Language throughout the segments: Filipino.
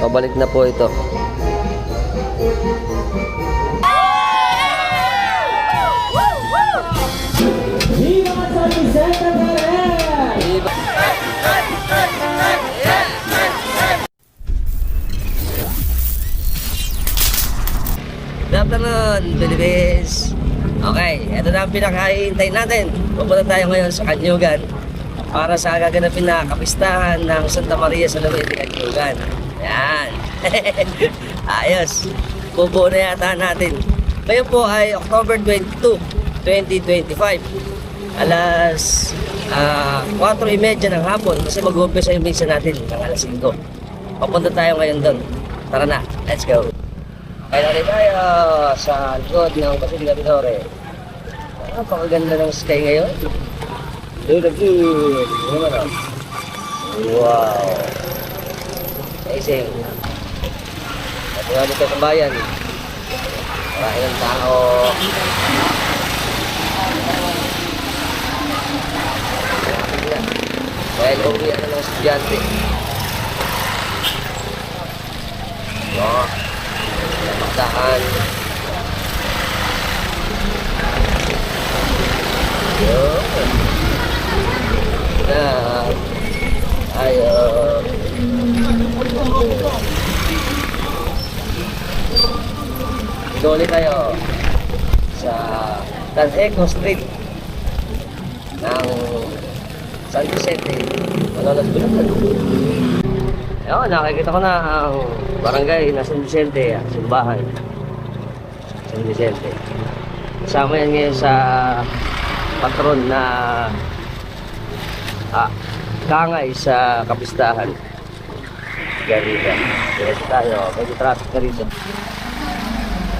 pabalik na po ito. Good afternoon, Philippines! Okay, ito na ang pinakahihintay natin. Pupunta tayo ngayon sa Kanyugan para sa gaganapin na kapistahan ng Santa Maria sa Lumete, Kanyugan. Yan! Ayos! Bubuo na yata natin. Ngayon po ay October 22, 2025. Alas 4:30 ng hapon kasi mag-uumpisa yung misa natin ng alas 5. Papunta tayo ngayon doon. Tara na, let's go! Kaya na tayo sa likod ng Basilica Minore. Napakaganda ng sky ngayon. Beautiful! Wow! Amazing! At nga dito sa bayan. Marami ng tao. Dahil uwi na ng estudyante. Wow! Magdahan. Yun. Na. Ayun. Dito ulit tayo sa Eco Street ng San Vicente, Malolos, Bulacan. Ayun, nakikita ko na ang barangay na San Vicente, simbahan. San Vicente. Kasama yan ngayon sa patron na kangay sa kapistahan. Ganito. Dito tayo. Medyo traffic na rito.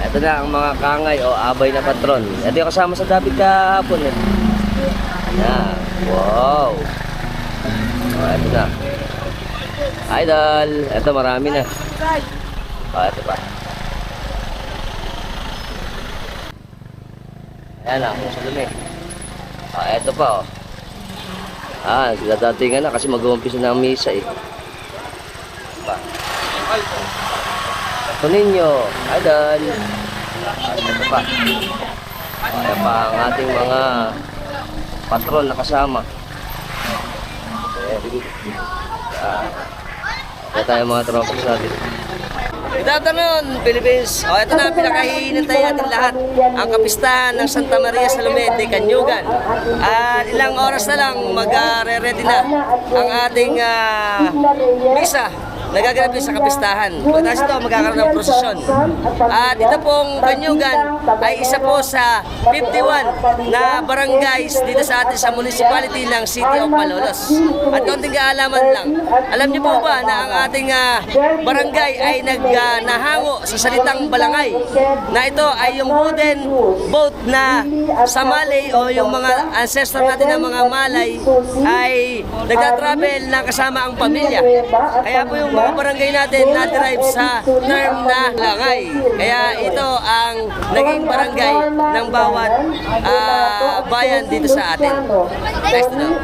Ito na ang mga kangay o abay na patron. Ito yung kasama sa David kahapon. Ayan. Wow. Ito na. Idol. Ito marami na. Ito pa. Ayan na. Kung sa dumi. Ito pa oh. Sila datingan na kasi mag-uumpisa na ang misa eh. Ito ninyo. Idol. Ito pa. Ito pa ang ating mga patron na kasama. Ito tayo mga tropa sa atin. Good afternoon, Philippines! Ito na ang pinakahihinantay natin lahat. Ang kapistahan ng Santa Maria sa Lumete, Kanyugan. At ilang oras na lang mag-re-ready na ang ating misa. Nagaganap din sa kapistahan. Pagkatapos ito, magkakaroon ng prosesyon. At ito pong Kanyugan ay isa po sa 51 na barangays dito sa atin sa municipality ng City of Malolos. At konting kaalaman lang, alam niyo po ba na ang ating barangay ay nahango sa salitang balangay, na ito ay yung wooden boat na sa Malay o yung mga ancestor natin ng mga Malay ay nagtatravel na kasama ang pamilya. Kaya po yung mga barangay natin na-derive sa term na langay. Kaya ito ang naging barangay ng bawat bayan dito sa atin. Next na.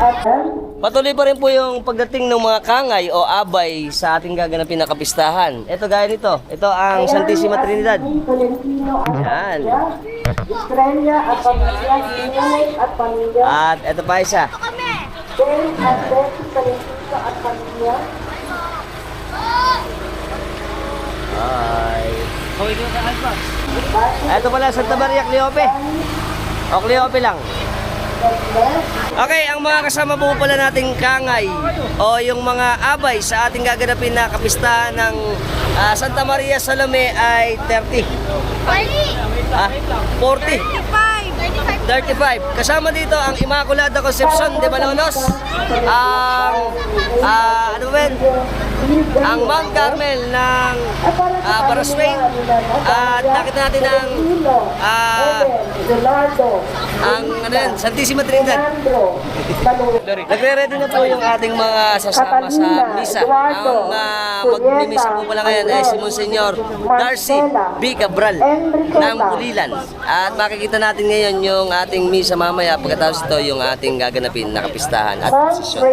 Patuloy pa rin po yung pagdating ng mga kangay o abay sa ating gaganapin na kapistahan. Ito gaya nito. Ito ang Santissima Trinidad. Yan. At ito pa isa. Hi. Ito pala Santa Maria Cleope. O Cleope lang. Okay, ang mga kasama po pala nating kangay o yung mga abay sa ating gaganapin na kapistahan ng Santa Maria sa Lumete ay 30. 40. 35. Kasama dito ang Immaculada Concepcion de Malolos, ang Mount Carmel ng Baraswain, at nakita natin ang Santissima Trinidad. Nagre-ready na po yung ating mga sasama sa misa. Ang magmimisa po pala ngayon ay si Monsignor Darcy B. Cabral ng Pulilan. At makikita natin ngayon yung ating misa mamaya. Pagkatapos ito yung ating gaganapin na kapistahan at prosesyon.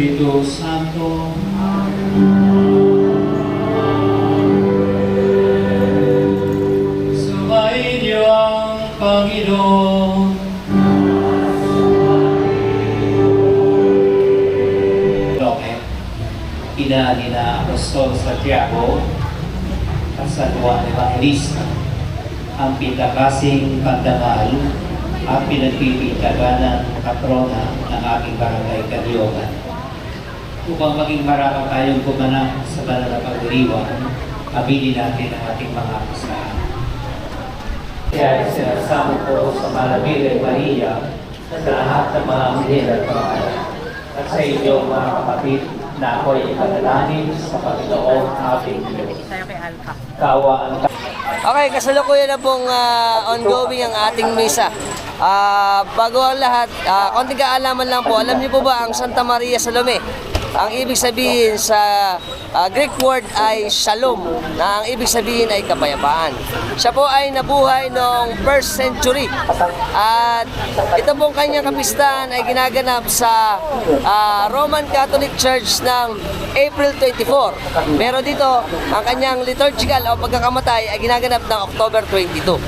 Espiritu Santo. Sumayin niyo ang Panginoon. Ina ni na Apostol Santiago at sa Juan Evangelista, ang pinakasing pandangal at pinagpipintagan ng patrona ng aking barangay Canyogan. Upang maging marami tayong gumanap sa banal na pagdiriwang, abilin natin ang ating mga kasalan. Kaya sinasamo ko sa Malabire Maria sa lahat ng mga anghel at pangalan, at sa inyong mga kapatid na ako'y ipanalangin sa Panginoon ating Diyos. Kaawaan ka. Okay, kasalukuyan na pong ongoing ang ating misa. Bago ang lahat, konting kaalaman lang po. Alam niyo po ba ang Santa Maria Salome? Ang ibig sabihin sa Greek word ay shalom, na ang ibig sabihin ay kapayapaan. Siya po ay nabuhay noong 1st century. At ito pong kanyang kapistahan ay ginaganap sa Roman Catholic Church ng April 24. Pero dito, ang kanyang liturgical o pagkakamatay ay ginaganap ng October 22.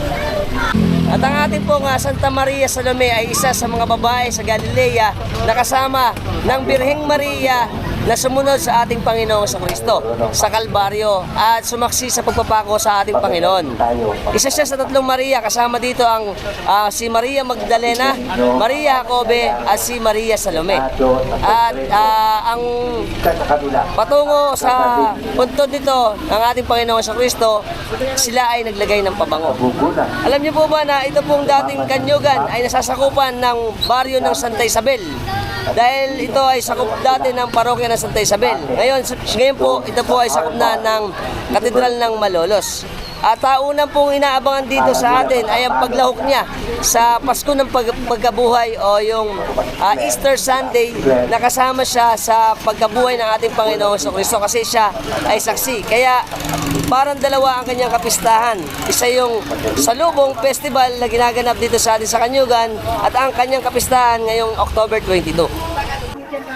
At ang ating pong Santa Maria Salome ay isa sa mga babae sa Galilea na kasama ng Birheng Maria na sumunod sa ating Panginoong Kristo sa Kalbaryo at sumaksi sa pagpapako sa ating Panginoon. Isa siya sa tatlong Maria, kasama dito ang si Maria Magdalena, Maria Jacobe at si Maria Salome. At ang patungo sa puntod nito ng ating Panginoong Kristo, sila ay naglagay ng pabango. Alam niyo po ba na ito pong dating Canyogan ay nasasakupan ng baryo ng Santa Isabel? Dahil ito ay sakop dati ng parokya ng Santa Isabel. Ngayon po, ito po ay sakop na ng Katedral ng Malolos. At unang pong inaabangan dito sa atin ay ang paglahok niya sa Pasko ng Pagkabuhay o yung Easter Sunday, na kasama siya sa pagkabuhay ng ating Panginoong Kristo kasi siya ay saksi. Kaya parang dalawa ang kanyang kapistahan. Isa yung Salubong Festival na ginaganap dito sa atin sa Canyogan at ang kanyang kapistahan ngayong October 22.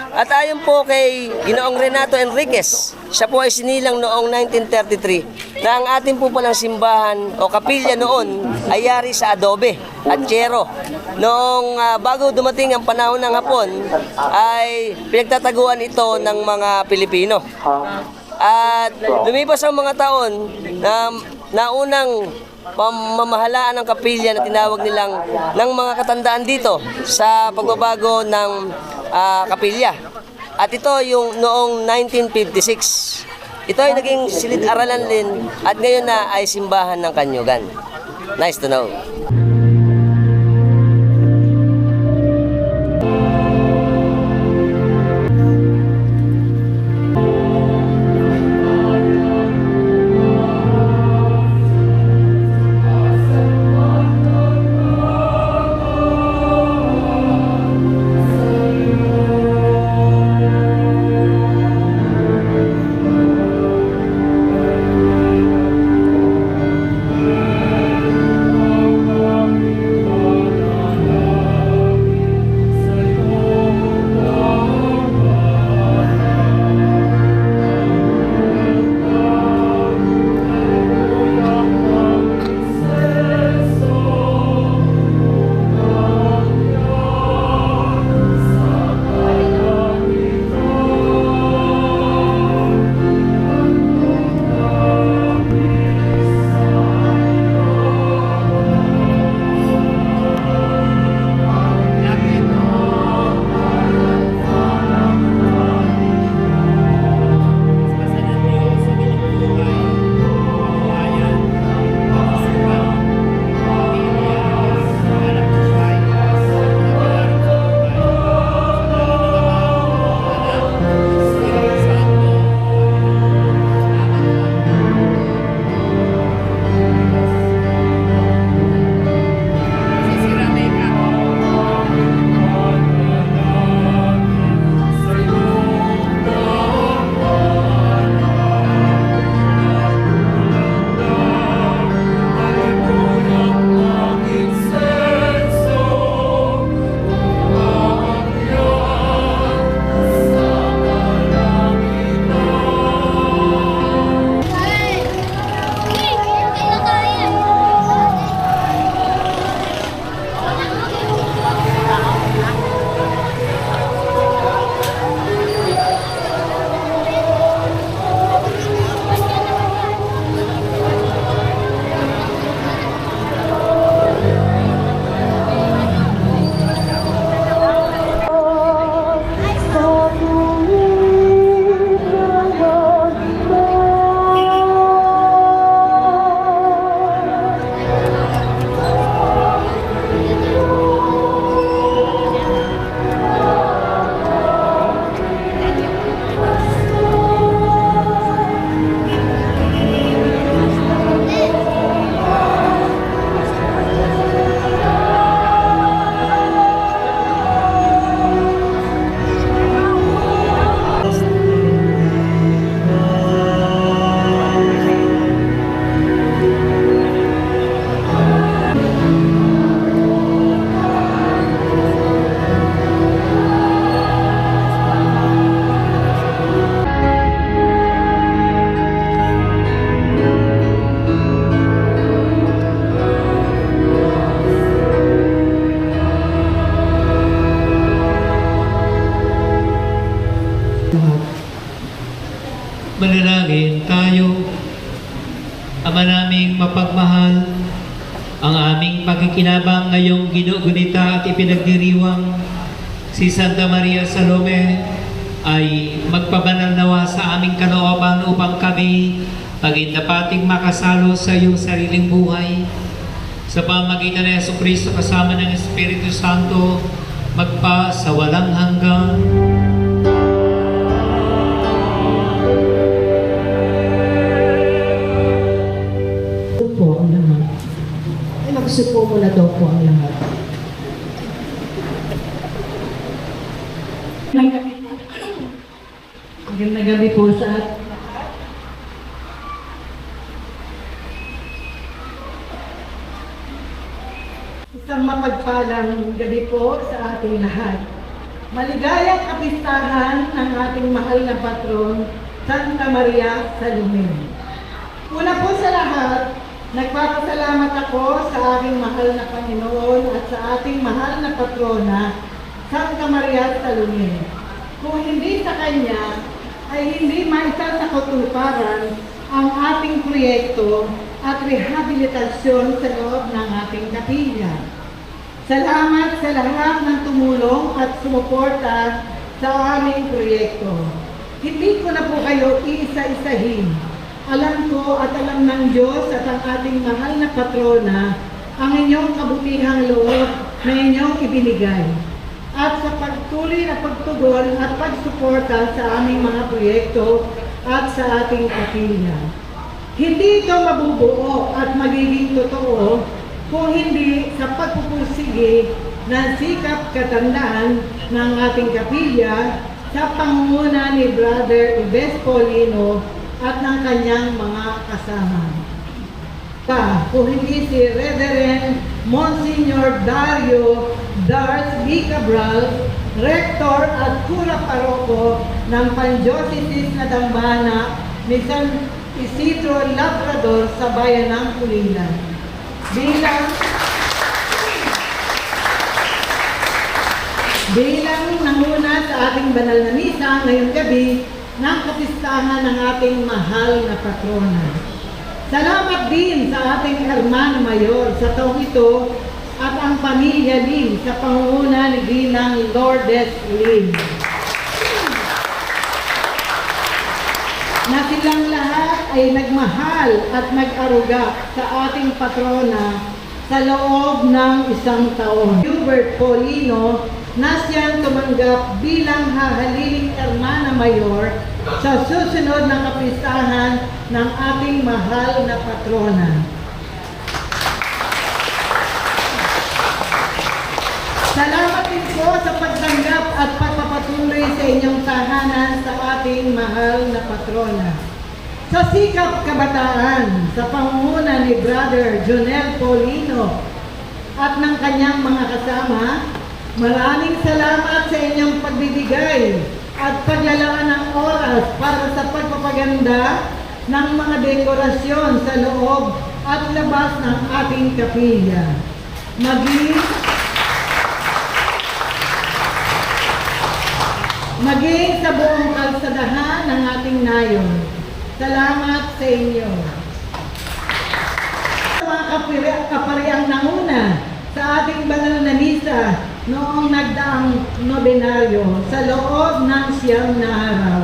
At ayon po kay Ginoong Renato Enriquez, siya po ay sinilang noong 1933 na ang ating po palang simbahan o kapilya noon ay yari sa adobe at yero. Noong bago dumating ang panahon ng Hapon ay pinagtataguan ito ng mga Pilipino. At lumipas ang mga taon na naunang pamamahalaan ng kapilya na tinawag nilang ng mga katandaan dito sa pagbabago ng kapilya. At ito yung noong 1956. Ito ay naging silid-aralan din at ngayon na ay simbahan ng Canyogan. Nice to know. Manalangin tayo. Ama naming mapagmahal, ang aming pagkikinabang ngayong ginugunita at ipinagdiriwang si Santa Maria Salome ay magpabanal nawa sa aming kalooban upang kami maging dapating makasalo sa iyong sariling buhay. Sa pamagitan ng Jesucristo kasama ng Espiritu Santo, magpa sa walang hanggan. Po ang lahat. Ay magsupo mo na daw po ang lahat. Magandang gabi po sa atin. Isang mapagpalang gabi po sa ating lahat. Maligayang kapistahan ng ating mahal na patron, Santa Maria Salome. Una po sa lahat, nagpapasalamat ako sa aking mahal na Panginoon at sa ating mahal na patrona, Santa Maria Salome. Kung hindi sa Kanya, ay hindi maisa sa katuparan ang ating proyekto at rehabilitasyon sa loob ng ating kapilya. Salamat sa lahat ng tumulong at sumuporta sa aming proyekto. Hindi ko na po kayo iisa-isahin. Alam ko at alam ng Diyos at ang ating mahal na patrona ang inyong kabutihang loob na inyong ibinigay. At sa pagtuloy na pagtugon at pagsuporta sa aming mga proyekto at sa ating kapilya. Hindi ito mabubuo at magiging totoo kung hindi sa pagpupursige ng sikap katandaan ng ating kapilya sa pangunguna ni Brother Ives Paulino at ng kanyang mga kasama. Kung hindi si Reverend Monsignor Dario Dars B. Cabral, Rector at Cura Paroko ng Pandiocese na Dambana ni San Isidro Labrador sa bayan ng Pulilan. Bilang nanguna sa ating banal na misa ngayong gabi ng kapistahan ng ating mahal na patrona. Salamat din sa ating Hermano Mayor sa taong ito at ang pamilya din sa pangunguna ni Ginang Lourdes Lim. Na silang lahat ay nagmahal at nag-aruga sa ating patrona sa loob ng isang taon. Hubert Paulino na siyang tumanggap bilang hahaliling Hermana Mayor sa susunod na kapistahan ng ating mahal na patrona. Salamat din po sa pagtanggap at pagpapatuloy sa inyong tahanan sa ating mahal na patrona. Sa sikap kabataan, sa pangunguna ni Brother Jonel Paulino at ng kanyang mga kasama, maraming salamat sa inyong pagbibigay at paglalaan ng oras para sa pagpapaganda ng mga dekorasyon sa loob at labas ng ating kapilya. Maging sa buong kalsadahan ng ating nayon. Salamat sa inyo. Mga kapariang nanguna sa ating banal na misa noong nagdaang nobenaryo sa loob ng siyam na araw.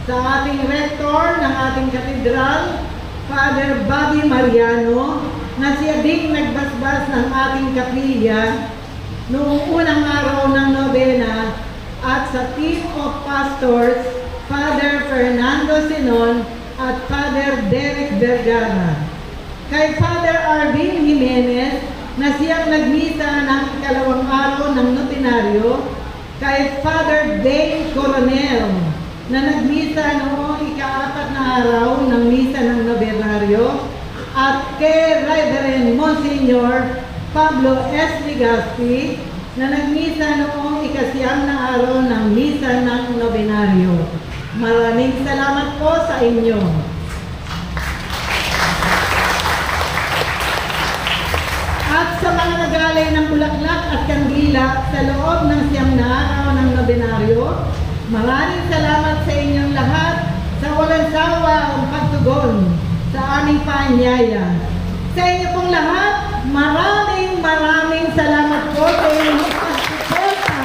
Sa ating rektor ng ating katedral, Father Bobby Mariano, na siya ding nagbasbas ng ating kapilya noong unang araw ng nobena, at sa team of pastors, Father Fernando Sinon at Father Derek Vergara. Kay Father Arvin Jimenez na siyang nagmisa ng ikalawang araw ng notenaryo, kay Father Dane Coronel na nagmisa noong ika-4 na araw ng misa ng nobenaryo, at kay Reverend Monsignor Pablo S. Ligaspi na nagmisa noong ika-9 na araw ng misa ng nobenaryo. Maraming salamat po sa inyo. At sa mga nagalay ng bulaklak at kandila sa loob ng 9 na araw ng nobenaryo, maraming salamat sa inyong lahat sa walang sawang pagtugon sa aming paanyaya. Sa inyo pong lahat, maraming salamat po sa inyong pagsuporta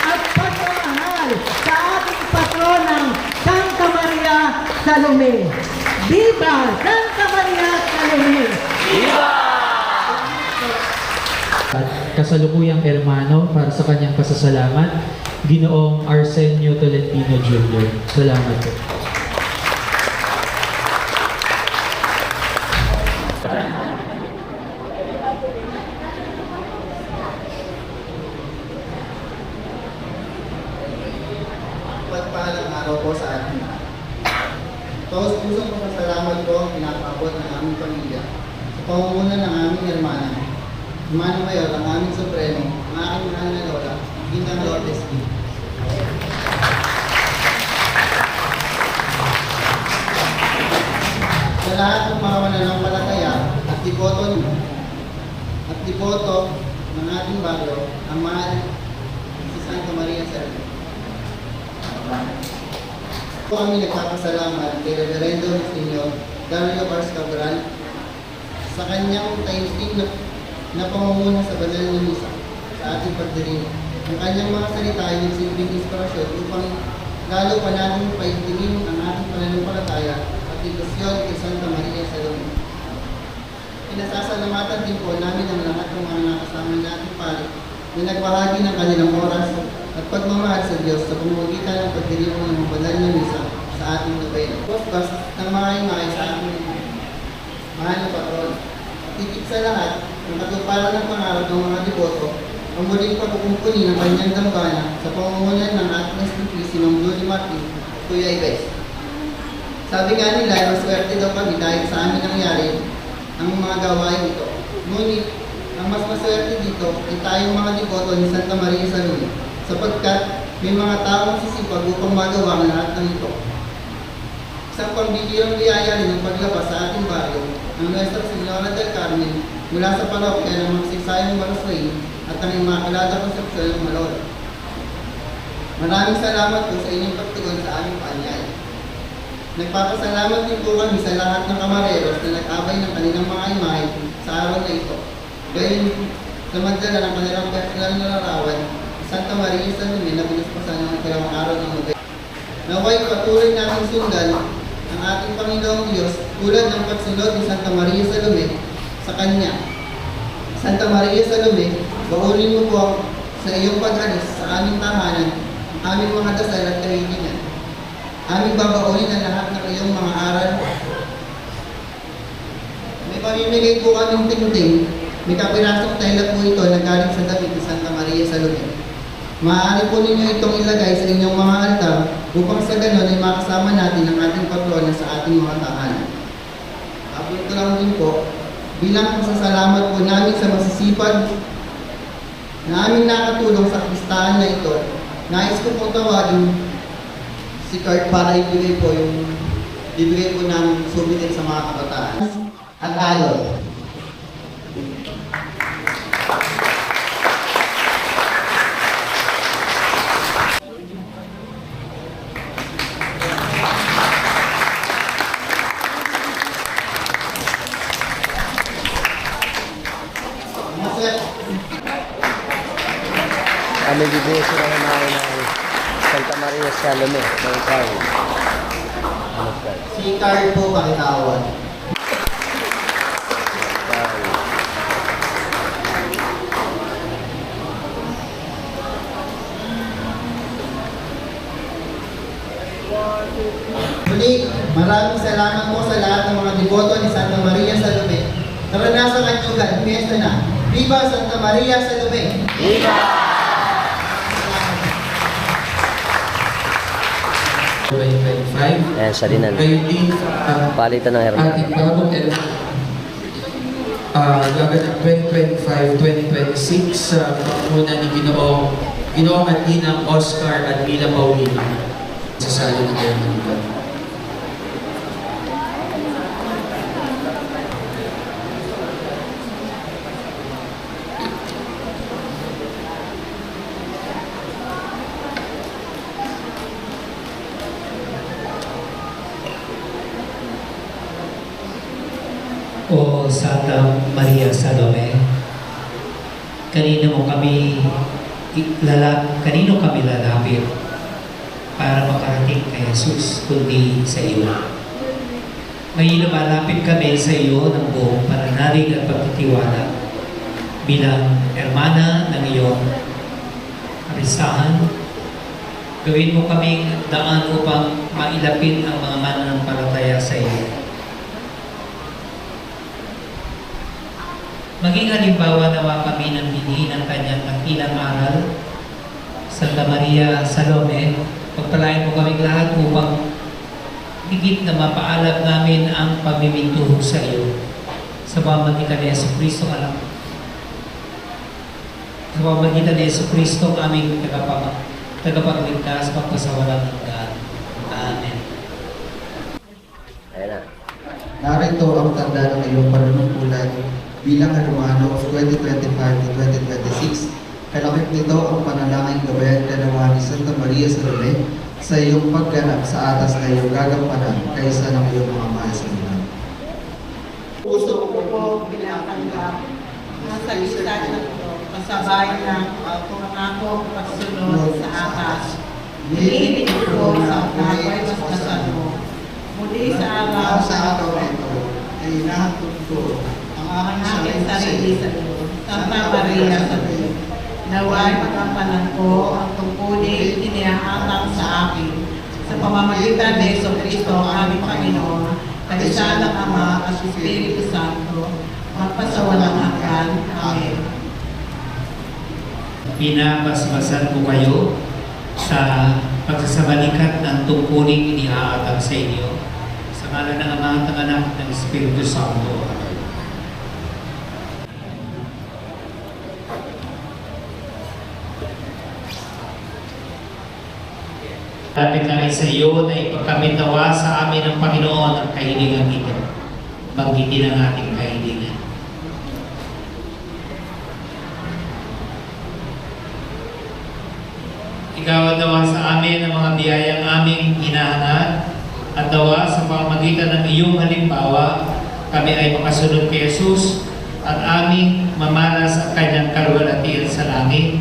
at pagmamahal sa ating patronang Santa Maria Salome. Viva Santa Maria Salome! At kasalukuyang hermano para sa kanyang pasasalamat, Ginoong Arsenio Tolentino Jr. Salamat po. Pagpahalang araw po sa atin. Taos pusong pasasalamat po ang pinapaabot ng aming pamilya sa pangunguna ng aming hermana. Hermano Mayor, ang aming supremo, ang aking mahal na lola, Ginang Lourdes B. Sa lahat ng mga mananampalataya at diboto ng ating baryo, ang mahal si Santa Maria Salome. Po kami nagpapasalamat kay Reverendo Monsignor Dario Bars Cabral sa kanyang taimtim na pamumuna sa banal na misa sa ating pagdiring. Ang kanyang mga salita ay nagsilbing inspirasyon upang lalo pa natin paigtingin ang ating pananampalataya at devotion kay Santa Maria Salome. Pinasasalamatan din po namin ang lahat ng mga nakasama nating pari na nagbahagi ng kanilang oras at pagmamahal sa Diyos sa pamamagitan ng pagdiriwang ng banal na misa sa ating nobena. Postbus ng mga ingay sa ating mahal na patron. At higit sa lahat, ang katuparan ng pangarap ng mga deboto, ang muling pagkukumpuni ng kanyang dambana sa pamumunan ng ating SPP si Mang Julie Martin, Kuya Ives. Sabi nga nila, maswerte daw kami dahil sa amin nangyari ang mga gawain ito. Ngunit, ang mas maswerte dito ay tayong mga deboto ni Santa Maria Salome, sapagkat may mga taong sisipag upang magawa ang lahat ng ito. Isang pambihirang biyaya rin ang paglabas sa ating baryo, ang Nuestra Señora del Carmen, mula sa parokya ng Magsaysayang Maraswain at ang Immaculada Concepcion ng Malolo. Maraming salamat po sa inyong pagtugon sa aming paanyaya. Nagpapasalamat din po kami sa lahat ng kamareros na nag-abay ng kanilang mga imahe sa araw na ito. Gayon, sa magdala ng kanilang personal na larawan, Santa Maria Salome na binuspasan ng dalawang araw ng nobena. Naway patuloy namin sundan ang ating Panginoong Diyos tulad ng pagsunod ni Santa Maria Salome sa Kanya. Santa Maria Salome, baunin mo po sa iyong pag-alis sa aming tahanan, aming mga dasal at kahilingan. Aming babaunin ang lahat ng iyong mga aral. May pamimigay po kaming tingting. May kapirasong tela po ito na galing sa damit ni Santa Maria Salome. Maaari po ninyo itong ilagay sa inyong mga altar upang sa ganon ay makasama natin ang ating patrona sa ating mga tahanan. Ito lang din po, bilang pasasalamat po namin sa masisipag na aming nakatulong sa listahan na ito, nais ko pong tawagin si Kurt para ibigay po namin souvenir sa mga kabataan at alon. Kami bibigyan sila ng Santa Maria Salome ng Carl. Si Carl po pakitawan. Muli, maraming salamat po sa lahat ng mga deboto ni Santa Maria Salome. Tara na sa Kanyugan, fiesta na. Viva Santa Maria Salome! Viva! 2025. Ayan, salinan. Ngayon din, Palitan ng hermano. ating bagong gaganap 2025-2026 sa panguna ni Ginoong at Ninang Oscar at Mila Paulina sa sala ng Hermanita. O Santa Maria Salome, kanino kami lalapit para makarating kay Jesus kundi sa iyo. Ngayon lumalapit kami sa iyo ng buong pananalig at pagtitiwala bilang hermana ng iyong karistahan. Gawin mo kaming daan upang mailapit ang mga mananampalataya sa iyo. Maging halimbawa nawa kami ng dinhi ng kanyang dakilang aral. Santa Maria Salome, pagpalain mo kaming lahat upang higit na mapaalab namin ang pamimintuho sa iyo. Sa pamamagitan ni Jesucristo, alam. Sa pamamagitan ni Jesucristo, aming tagapagligtas, pagpasawalang hanggan. Amen. Ayan na. Narito ang tanda ng iyong panunungkulan bilang Romanos 2025-2026. Kalakip nito ang panalangin gabayan kanawa ni Santa Maria Salome sa iyong pagganap sa atas na iyong gagampanan kaysa ng iyong mga mahal sa Panginoon. Puso ko po binatanggap ang salita na ito kasabay ng pangako pagsunod sa atas. Hinihiling ko sa kapay masdasan mo. Muli sa araw na ito ay inahatid ko ang aking sarili sa iyo. Santa Maria Salome, naway magampanan ko ang tungkulin inihahatang sa akin sa pamamagitan ni Jesucristo ang aming Panginoon, kaisa ng Ama at Espiritu Santo, magpasawalang hanggan. Amen. Pinapasmasan ko kayo sa pagsasabalikat ng tungkulin inihahatag sa inyo sa ngalan ng Ama at ng Anak at ng Espiritu Santo. Amen. Lapit namin sa iyo na ipagkamit nawa sa amin ng Panginoon ang kahilingan ito. Banggitin ang ating kahilingan. Ikaw at nawa sa amin ang mga biyayang aming hinahanap at nawa sa pamamagitan ng iyong halimbawa kami ay makasunod kay Jesus at aming mamalas ang kanyang kaluwalhatian sa langit.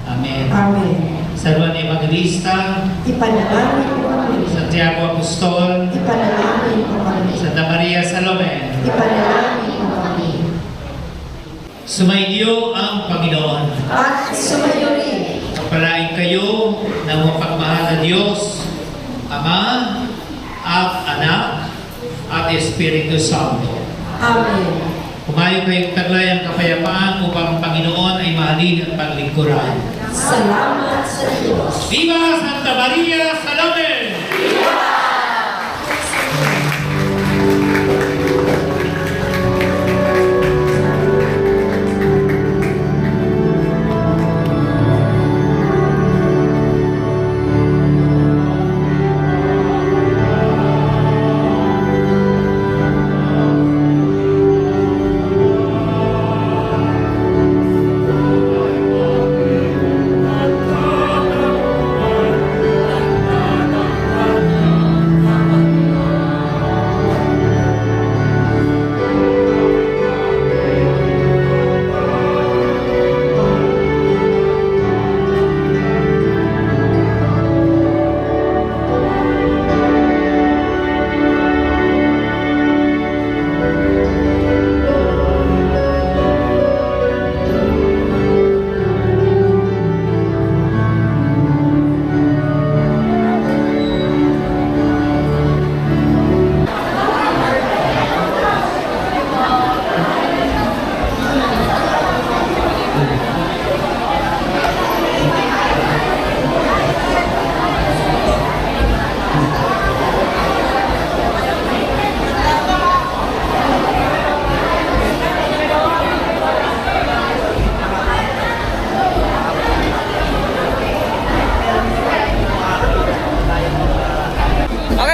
Amen. Amen. San Juan Evangelista, Ipanalangin mo kami. Santiago Apostol, Ipanalangin mo kami. Santa Maria Salome, Ipanalangin mo kami. sumainyo ang Panginoon. At sumayo rin. Pagpalain kayo ng mapagmahal na Diyos, Ama, at Anak, at Espiritu Santo. Amen. Humayo kayong taglay ang kapayapaan upang ang Panginoon ay mahalin at paglingkuran. Salamat sa Diyos. Viva Santa Maria Salome!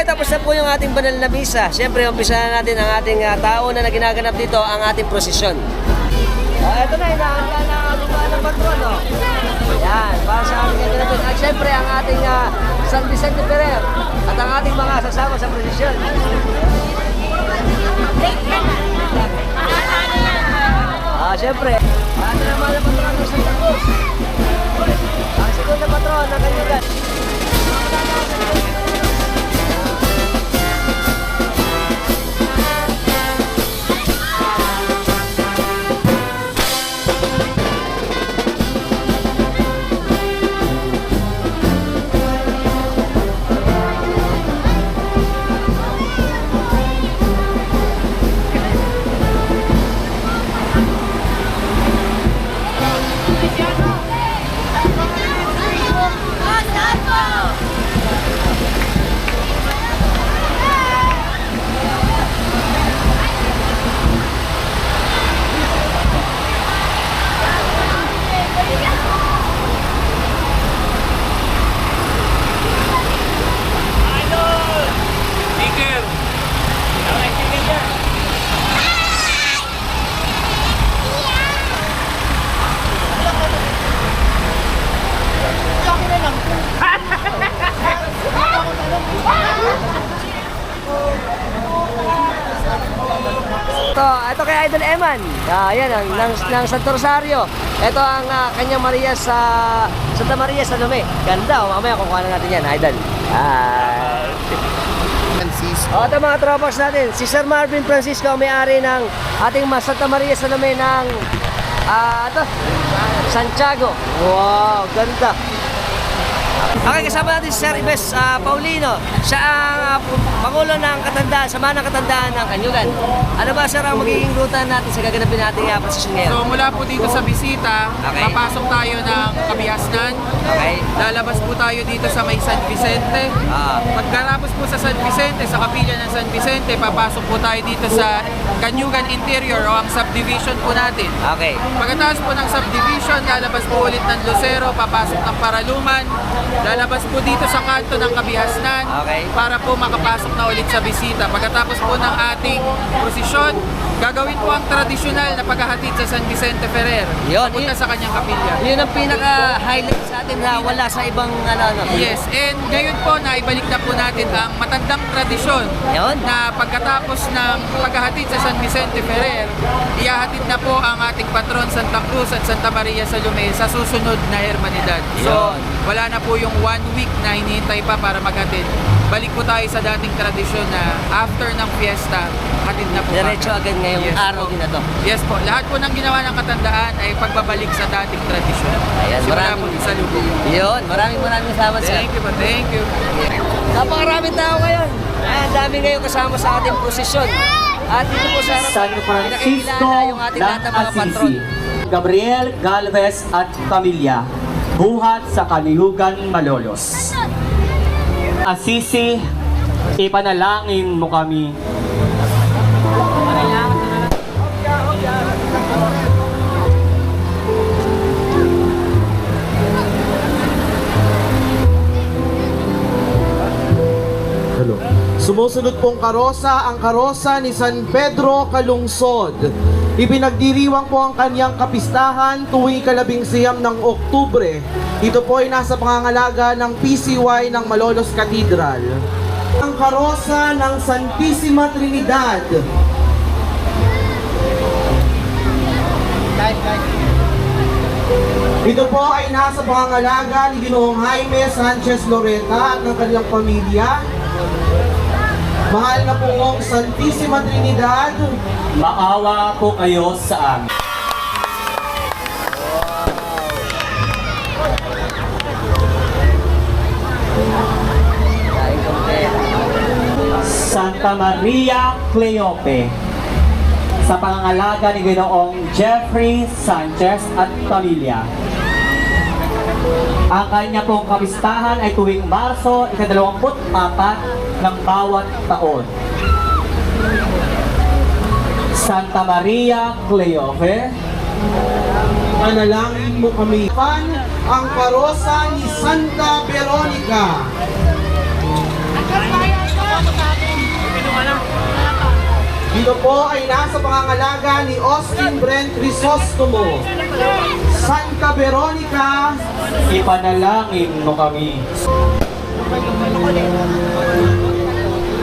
Tapos na po yung ating banal na misa. Siyempre, umpisahan natin ang ating tao na ginaganap dito, ang ating prosesyon. Ito na, hinahanda na ang ating banal patron. Yan, para sa ating gaganapin. At siyempre, ang ating San Vicente Ferrer at ang ating mga sasama sa prosesyon. Siyempre, ano naman ang patron ng Santa Cruz? Ang segundo patron ng Kanyugan. Ito kay Idol Eman. Ayan, ng Santo Rosario. Ito ang kanyang Maria sa Santa Maria sa Lume. Ganda. Mamaya kukuha na natin yan, Idol. Ito mga tropas natin. Si Sir Marvin Francisco, may-ari ng ating Santa Maria sa Lume ng Santiago. Wow, ganda. Okay, kasama natin si Sir Ives Paulino. Siya ang Pangulo ng Katandaan, Sama ng Katandaan ng Kanyugan. Ano ba, Sir, ang magiging ruta natin sa gaganapin natin prosesyon ngayon? So mula po dito sa bisita, Okay. papasok tayo ng Kabihasnan. Okay. Lalabas po tayo dito sa may San Vicente. Pagkarapos po sa San Vicente, sa kapilya ng San Vicente, papasok po tayo dito sa Kanyugan Interior o ang subdivision po natin. Okay. Pagkatapos po ng subdivision, lalabas po ulit ng Lucero, papasok ng Paraluman, lalabas po dito sa kanto ng Kabihasnan Okay. para po makapasok na ulit sa bisita. Pagkatapos po ng ating prosesyon, gagawin po ang tradisyonal na paghahatid sa San Vicente Ferrer. Yun. Papunta sa kanyang kapilya. Yun ang pinaka-highlight sa atin na wala sa ibang ano. Yes, and ngayon po naibalik na po natin ang matandang tradisyon Yun. na pagkatapos ng paghahatid sa San Vicente Ferrer, ihahatid na po ang ating patron Santa Cruz at Santa Maria sa Lume sa susunod na hermanidad. So, Yun. wala na po yung 1 week na hinihintay pa para maghatid. Balik po tayo sa dating tradisyon na after ng fiesta, hatid na po. Diretso agad ngayong Yes araw po. din na to. Yes po, lahat po ng ginawa ng Katandaan ay pagbabalik sa dating tradisyon. Ayan, Simula maraming- po sa lubog. Yun, maraming salamat, Sir. Thank you po, thank you. Napakaraming tao ngayon. Ang dami ngayon kasama sa ating prosesyon. At dito po sa San Francisco pinakilala yung ating lahat ng mga patron. Assisi, Gabriel Galvez at pamilya, buhat sa Kanyugan, Malolos. Assisi, ipanalangin mo kami. Sumusunod pong karosa, ang karosa ni San Pedro Calungsod. Ipinagdiriwang po ang kanyang kapistahan tuwing ika-11 ng Oktubre. Ito po ay nasa pangangalaga ng PCY ng Malolos Cathedral. Ang karosa ng Santissima Trinidad. Ito po ay nasa pangangalaga ni Ginoong Jaime Sanchez Loreta at ng kanyang pamilya. Mahal na pong Santissima Trinidad, Maawa po kayo sa amin. Santa Maria Cleope, sa pangangalaga ni Ginoong Jeffrey Sanchez at pamilya. Ang kanya pong kapistahan ay tuwing Marso, ika-24 ng bawat taon. Santa Maria Cleope, manalangin mo kami. Ang karosa ni Santa Veronica. Dito po ay nasa pangangalaga ni Austin Brent Crisostomo. Santa Veronica, ipanalangin mo kami.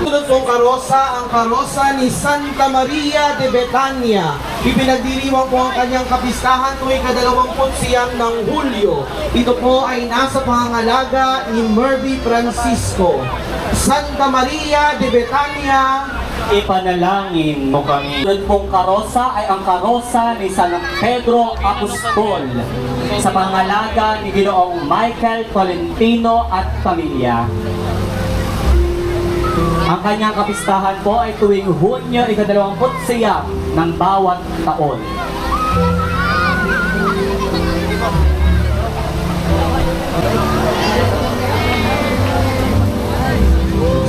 sunod Sumusunod pong karosa, ang karosa ni Santa Maria de Betania. Ipinagdiriwang po ang kanyang kapistahan tuwing ika-29 ng Hulyo. Ito po ay nasa pangangalaga ni Mervy Francisco. Santa Maria de Betania, Ipanalangin mo kami. Sunod pong karosa ay ang karosa ni San Pedro Apostol sa pangalaga ni Ginoong Michael Tolentino at pamilya. Ang kanyang kapistahan po ay tuwing Hunyo ika-29 ng bawat taon.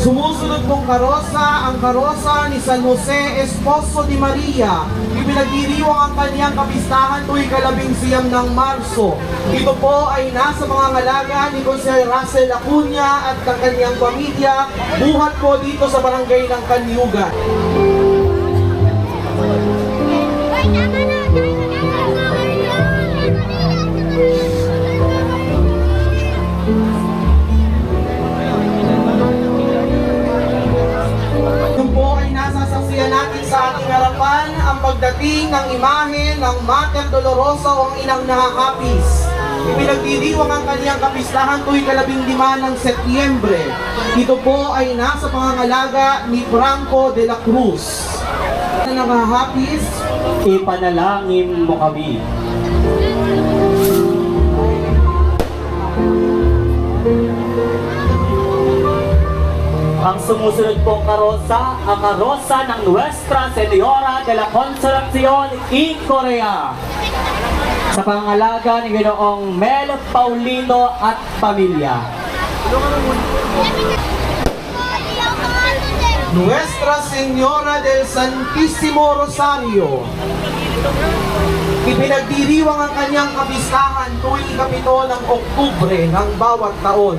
sumusunod pong karosa, ang karosa ni San Jose Esposo de Maria. Ipinagdiriwang ang kanyang kapistahan tuwing ika-19 ng Marso. Ito po ay nasa pangangalaga ni Consigliere Russell Acuña at ng kanyang pamilya, buhat po dito sa barangay ng Kanyugan. Yun po ay nasasaksiyan natin sa ating harapan ang pagdating ng imahe ng Mater Dolorosa o ang inang nahahapis. Ipinagdiriwang ang kanyang kapistahan tuwing ika-15 ng Setyembre. Ito po ay nasa pangangalaga ni Franco de la Cruz. Nangahapis, Ipanalangin mo kami. Ang sumusunod pong karosa, ang karosa ng Nuestra Señora de la Consolación y Korea sa pangalaga ni Ginoong Mel Paulino at pamilya. Nuestra Señora del Santísimo Rosario. Ipinagdiriwang ang kanyang kapistahan tuwing ika-7 ng Oktubre ng bawat taon.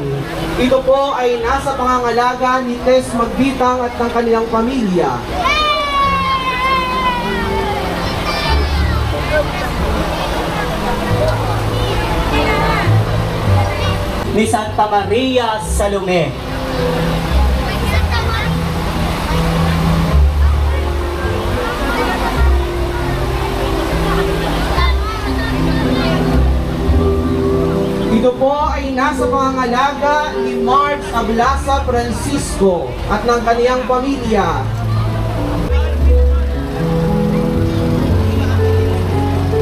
Ito po ay nasa pangangalaga ni Tess Magbitang at ng kanilang pamilya. Ni Santa Maria Salome. Ito po ay nasa pangangalaga ni Mark Ablasa Francisco at ng kaniyang pamilya.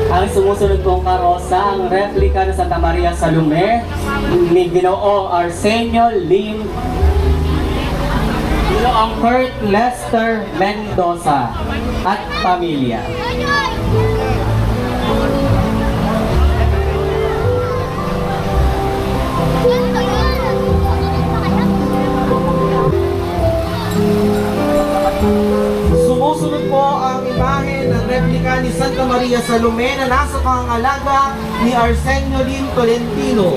Ang sumusunod pong karosa, ang replika ng Santa Maria Salome ni Ginoong Arsenio Lim, Ginoong Kurt Lester Mendoza at pamilya. Sumusunod po ang imahe ng replika ni Santa Maria Salome na nasa pangangalaga ni Arsenio Lim Tolentino.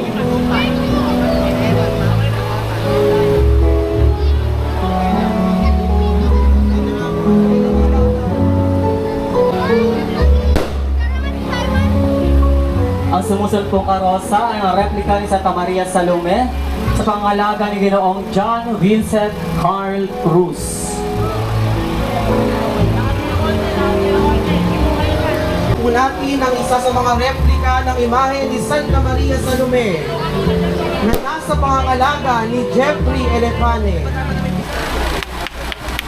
Ang sumusunod pong karosa ay ang replika ni Santa Maria Salome sa pangalaga ni Ginoong John Vincent Carl Cruz. Natin ang isa sa mga replika ng imahe ni Santa Maria Salome na nasa pangangalaga ni Jeffrey Elefane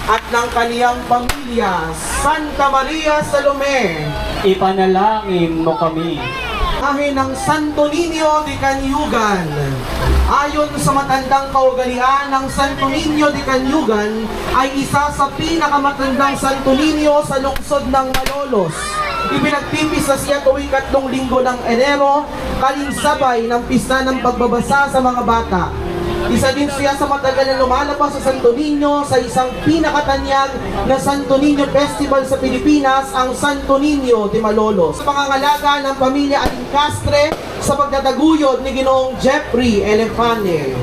at ng kaniyang pamilya. Santa Maria Salome, Ipanalangin mo kami. imahe ng Santo Niño de Canyugan. Ayon sa matandang kaugalian, ang Santo Niño de Canyugan ay isa sa pinakamatandang Santo Niño sa lungsod ng Malolos. Ipinagpipisa siya tuwing 3 linggo ng Enero, kalinsabay ng pista ng pagbabasa sa mga bata. Isa din siya sa matagal na lumalabas sa Santo Niño sa isang pinakatanyag na Santo Niño Festival sa Pilipinas, ang Santo Niño de Malolos. Sa pangangalaga ng pamilya Alincastre sa pagdadaguyod ni Ginoong Jeffrey Elefane.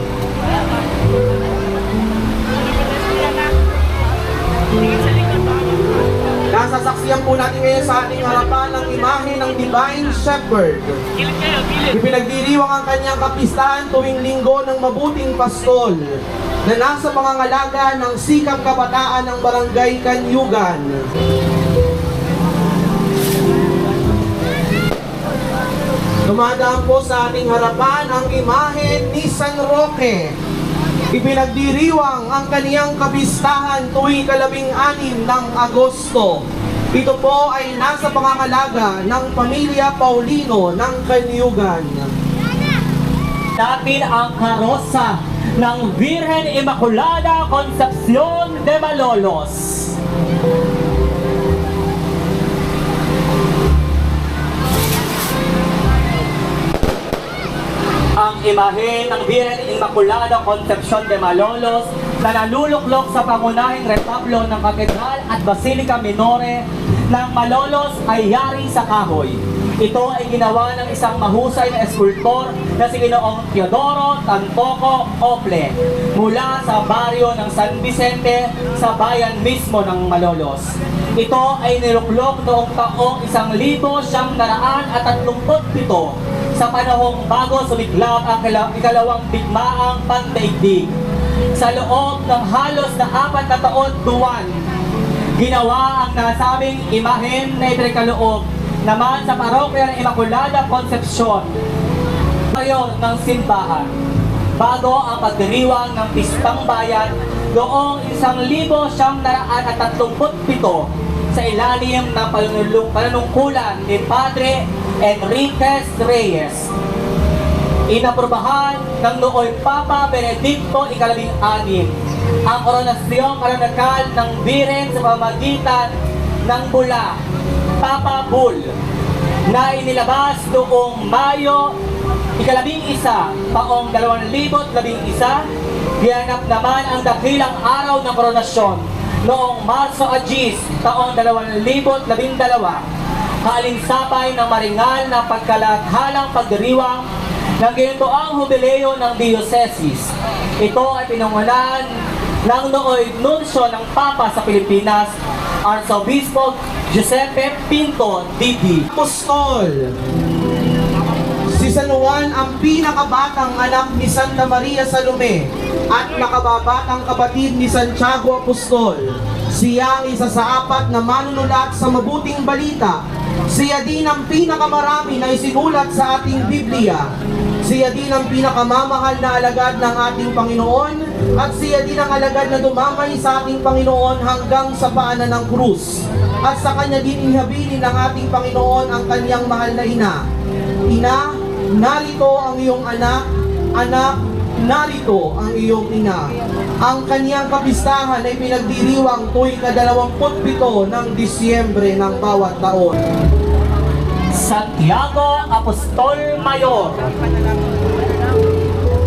Nasasaksiyan po natin ngayon sa ating harapan ang imahe ng Divine Shepherd. Ipinagdiriwang ang kanyang kapistahan tuwing linggo ng Mabuting Pastol. na nasa pangangalaga ng Sikap Kabataan ng Barangay Kanyugan. Dumadaan po sa ating harapan ang imahe ni San Roque. Ipinagdiriwang ang kaniyang kapistahan tuwing 16 ng Agosto. Ito po ay nasa pangangalaga ng pamilya Paulino ng Kanyugan. Natin ang karosa ng Virgen Immaculada Concepcion de Malolos. Ang imahe ng Virgen Immaculada Concepcion de Malolos na naluluklok sa pangunahing retablo ng Katedral at Basilica Minore ng Malolos ay yari sa kahoy. Ito ay ginawa ng isang mahusay na eskultor na si Ginoong Teodoro Tantoco Ople mula sa baryo ng San Vicente sa bayan mismo ng Malolos. Ito ay niluklok noong taong 1937 sa panahong bago sumiklab ang ikalawang digmaang pandaigdig. Sa loob ng halos na 4 na taon buwan, ginawa ang nasabing imahen na ipinagkaloob naman sa parokya ng Immaculada Concepcion ngayon ng simbahan bago ang pagdiriwang ng Pistang Bayan noong 1937 sa ilalim ng panunungkulan ni Padre Enriquez Reyes. Inaprubahan ng nooy Papa Benedicto XVI ang koronasyon kanonikal ng Birhen sa pamamagitan ng bula Papa Bull na inilabas noong Mayo 11 taong 2011. Giyanap naman ang dakilang araw ng koronasyon noong Marso 10 taong 2012, kaalinsapay ng maringal na pagkalathalang pagdiriwang ng ginitoang hubileo ng Dioceses. Ito ay pinangunahan ng nooy nunsyo ng Papa sa Pilipinas, Arsobispo Giuseppe Pinto, D.D. Apostol. Si San Juan ang pinakabatang anak ni Santa Maria Salome at nakababatang kapatid ni Santiago Apostol. Siya ang isa sa 4 na manunulat sa mabuting balita. Siya din ang pinakamarami na isinulat sa ating Biblia. Siya din ang pinakamamahal na alagad ng ating Panginoon at siya din ang alagad na dumamay sa ating Panginoon hanggang sa paanan ng krus. At sa kanya din inihabilin ng ating Panginoon ang kanyang mahal na ina. Ina, narito ang iyong anak. Anak, narito ang iyong ina. Ang kanyang kapistahan ay pinagdiriwang tuwing 27 ng Disyembre ng bawat taon. Santiago Apostol Mayor.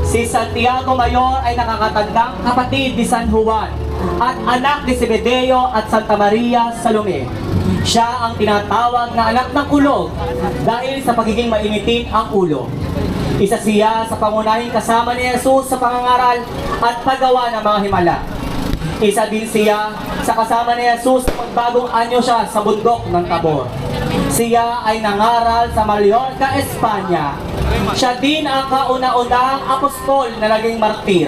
Si Santiago Mayor ay nakakatandang kapatid ni San Juan at anak ni Zebedeo at Santa Maria Salome. Siya ang tinatawag na anak ng kulog dahil sa pagiging mainitin ang ulo. Isa siya sa pangunahing kasama ni Jesus sa pangangaral at paggawa ng mga himala. Isa din siya sa kasama ni Jesus sa pagbagong anyo siya sa bundok ng Tabor. Siya ay nangaral sa Mallorca, Espanya. Siya din ang kauna-unahang apostol na naging martir.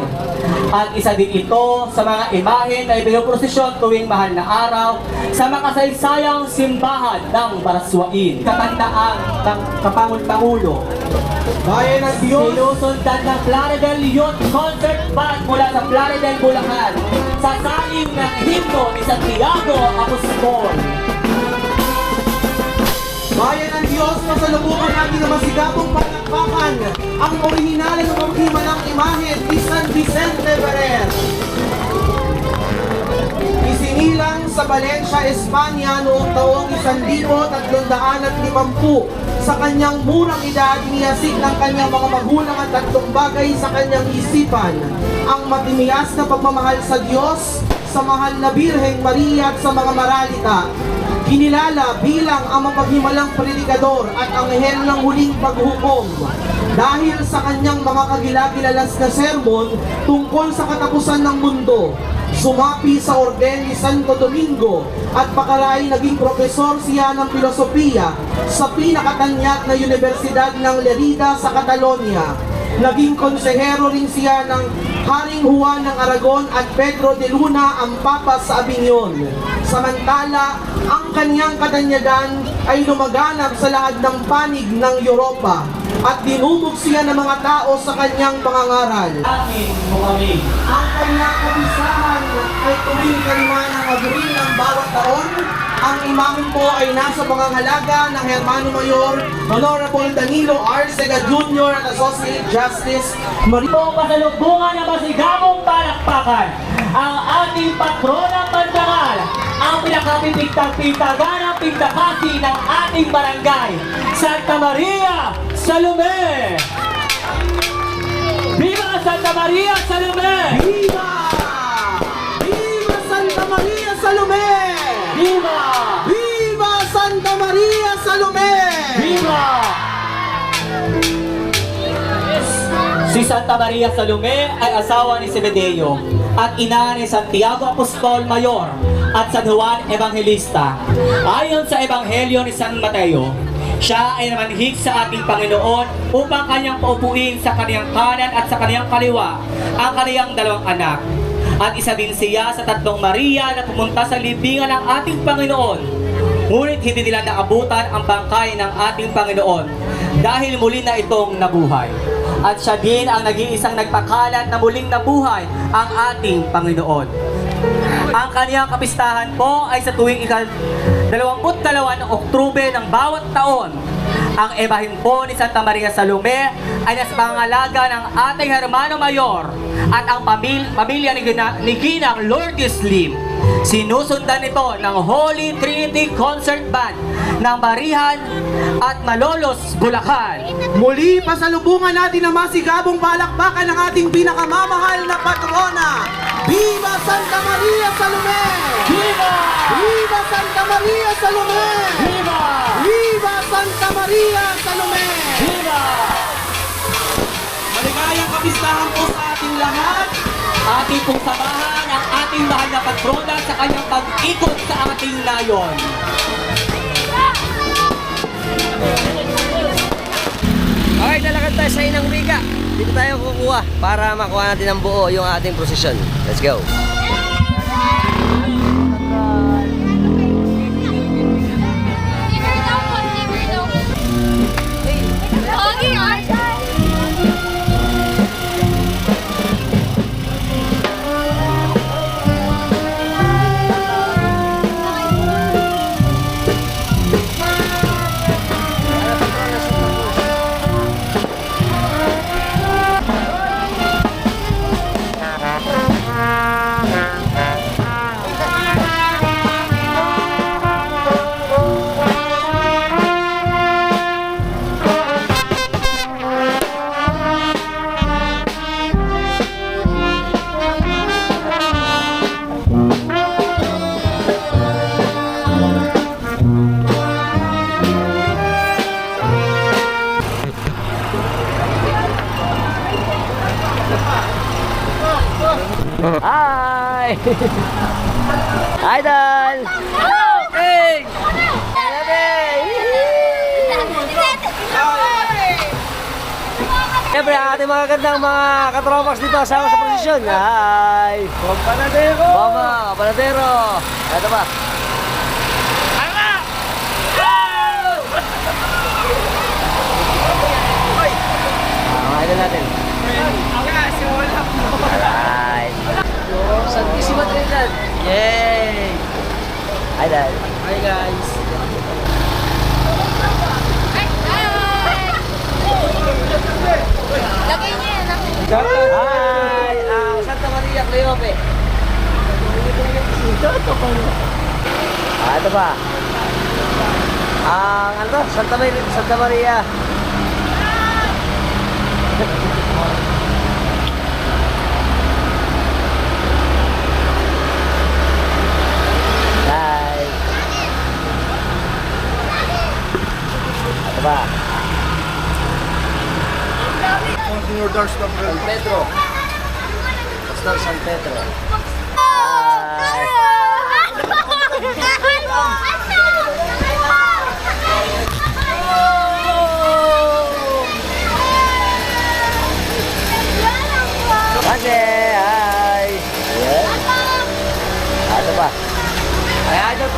At isa din ito sa mga imahe na ibinuprosesyon tuwing mahal na araw sa makasaysayang simbahan ng Baraswain. Katandaan ng Kapangulo. Bayan ng Diyos. Sinusundan ng Plaridel Youth Concert Band mula sa Plaridel, Bulacan sa saing ng himno ni Santiago Apostol. Bayan ng Diyos, pasalubungan natin na masigabong palakpakan ang orihinal ng paghimalang imahe ni San Vicente Ferrer. Isinilang sa Valencia, Espanya noong taong 1350. Sa kanyang murang edad, inihasik ng kanyang mga magulang ang 3 bagay sa kanyang isipan: ang matimias na pagmamahal sa Diyos, sa mahal na Birheng Maria at sa mga maralita. Kinilala bilang ang mapaghimalang predikador at anghel ng huling paghukom dahil sa kanyang mga kagilagilalas na sermon tungkol sa katapusan ng mundo. Sumapi sa orden ni Santo Domingo at pakaray naging profesor siya ng filosofiya sa pinakatanyag na Universidad ng Lerida sa Catalonia. Naging konsehero rin siya ng Haring Juan ng Aragon at Pedro de Luna ang Papa sa Avignon. Samantala, ang kaniyang katanyagan ay lumaganap sa lahat ng panig ng Europa at dinubog siya ng mga tao sa kanyang pangangaral. Amin mo kami. Ang kanyang kabisahan ay tuwing kalima ng Abril ng bawat taon. Ang imamen po ay nasa pangangalaga ng Hermano Mayor, Honorable Danilo R. Sega Jr. at Associate Justice Marie. Po pasalubungan na masigabong palakpakan ang ating patronang Bandangal, ang pinakapipigtag-pigtagan ng pigtakasi ng ating barangay, Santa Maria Salome! Viva Santa Maria Salome! Viva! Viva Santa Maria Salome! Viva! Viva Santa Maria Salome! Viva! Si Santa Maria Salome ay asawa ni Zebedeo at ina ni Santiago Apostol Mayor at San Juan Evangelista. Ayon sa Ebanghelyo ni San Mateo, siya ay namanhik sa ating Panginoon upang kanyang paupuin sa kaniyang kanan at sa kaniyang kaliwa ang kaniyang dalawang anak. At isa din siya sa tatlong Maria na pumunta sa libingan ng ating Panginoon. Ngunit hindi nila naabutan ang bangkay ng ating Panginoon dahil muli na itong nabuhay. At siya din ang nag-iisang nagpakalat na muling nabuhay ang ating Panginoon. Ang kaniyang kapistahan po ay sa tuwing 22 ng Oktubre ng bawat taon. Ang ibahin po ni Santa Maria Salome ay nasa pangangalaga ng ating Hermano Mayor at ang pamilya ni Ginang Lourdes Lim. Sinusundan nito ng Holy Trinity Concert Band ng Barihan at Malolos, Bulacan. Muli, pasalubungan natin ang masigabong palakpakan ng ating pinakamamahal na patrona. Viva Santa Maria Salome! Viva! Viva Santa Maria Salome! Viva! Viva Santa Maria Salome! Viva! Maligayang kapistahan po sa ating lahat. Ating pong samahan ang ating mahal na patrona sa kanyang pag-ikot sa ating nayon. Okay, nalakad tayo sa Inang Wika. Dito tayo kukuha para makuha natin ang buo yung ating prosesyon. Let's go! Hi! Idol! Hey! Siyempre, ang ating mga gandang mga katropas dito sama sa posisyon. Hi! Bom Panadero! Boma, Panadero! Ito ba? Mga idol natin. Alright. Santissima Trinidad. Yay! Hi, Dad. Hi, guys. Lagay niya yan. Hi! Ang Santa Maria Cleope. Ito ba? Ang ano to? Santa Maria. Ba? Monsignor Dars Gabriel. San Pedro. Pastor San Pedro.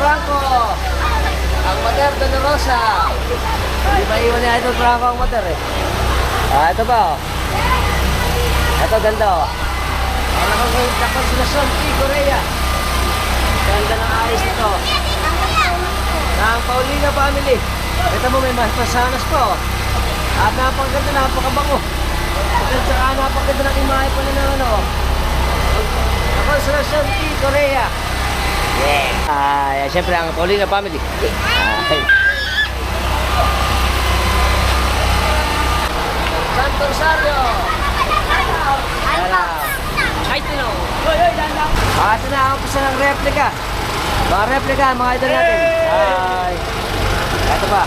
Franco. Ang Mater Dolorosa. Hindi ba iwan ni Idol Franco ang Mater eh? Ito ba oh? Ito ganda oh. Ang nakakonsulasyon, P. Korea. Ganda ng ayos nito. Ng Paulina family. Ito mo may masanas pa oh. At napakaganda, napakabango. At saka napakaganda ng imahe pa na ano oh. Konsolasyon P. Korea. Yeah. Siyempre ang Paulina family. Santo Rosario. Ay, tino. Ito na ang pusa ng replika. Mga replika, mga idol natin. Ay. Ito pa.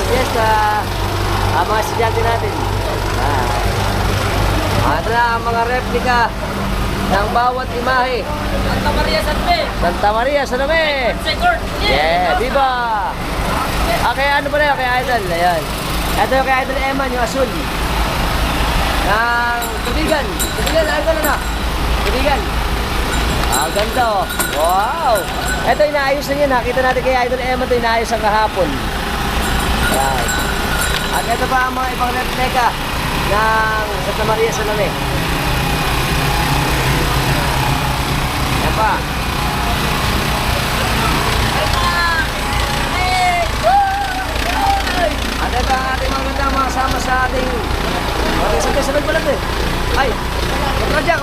Fiesta. Mga estudyante natin. Ito na ang mga replika ng bawat imahe. Santa Maria Salome. Santa Maria Salome. Yeah, viva! Okay, ano ba na yun? Kay Idol. Ayan. Ito yung kay Idol Eman, yung asul. Ng Tubigan. Tubigan, ano na? Tubigan. Ganda oh. Wow! Ito, inaayos na yun. Nakita natin kay Idol Eman ito, inaayos ang kahapon. Ayan. At ito pa ang mga ibang replika ng Santa Maria Salome. Yan pa. At ito ang ating mga ganda mga kasama sa ating sabay-sabay pala ito eh. Ay, kapradya.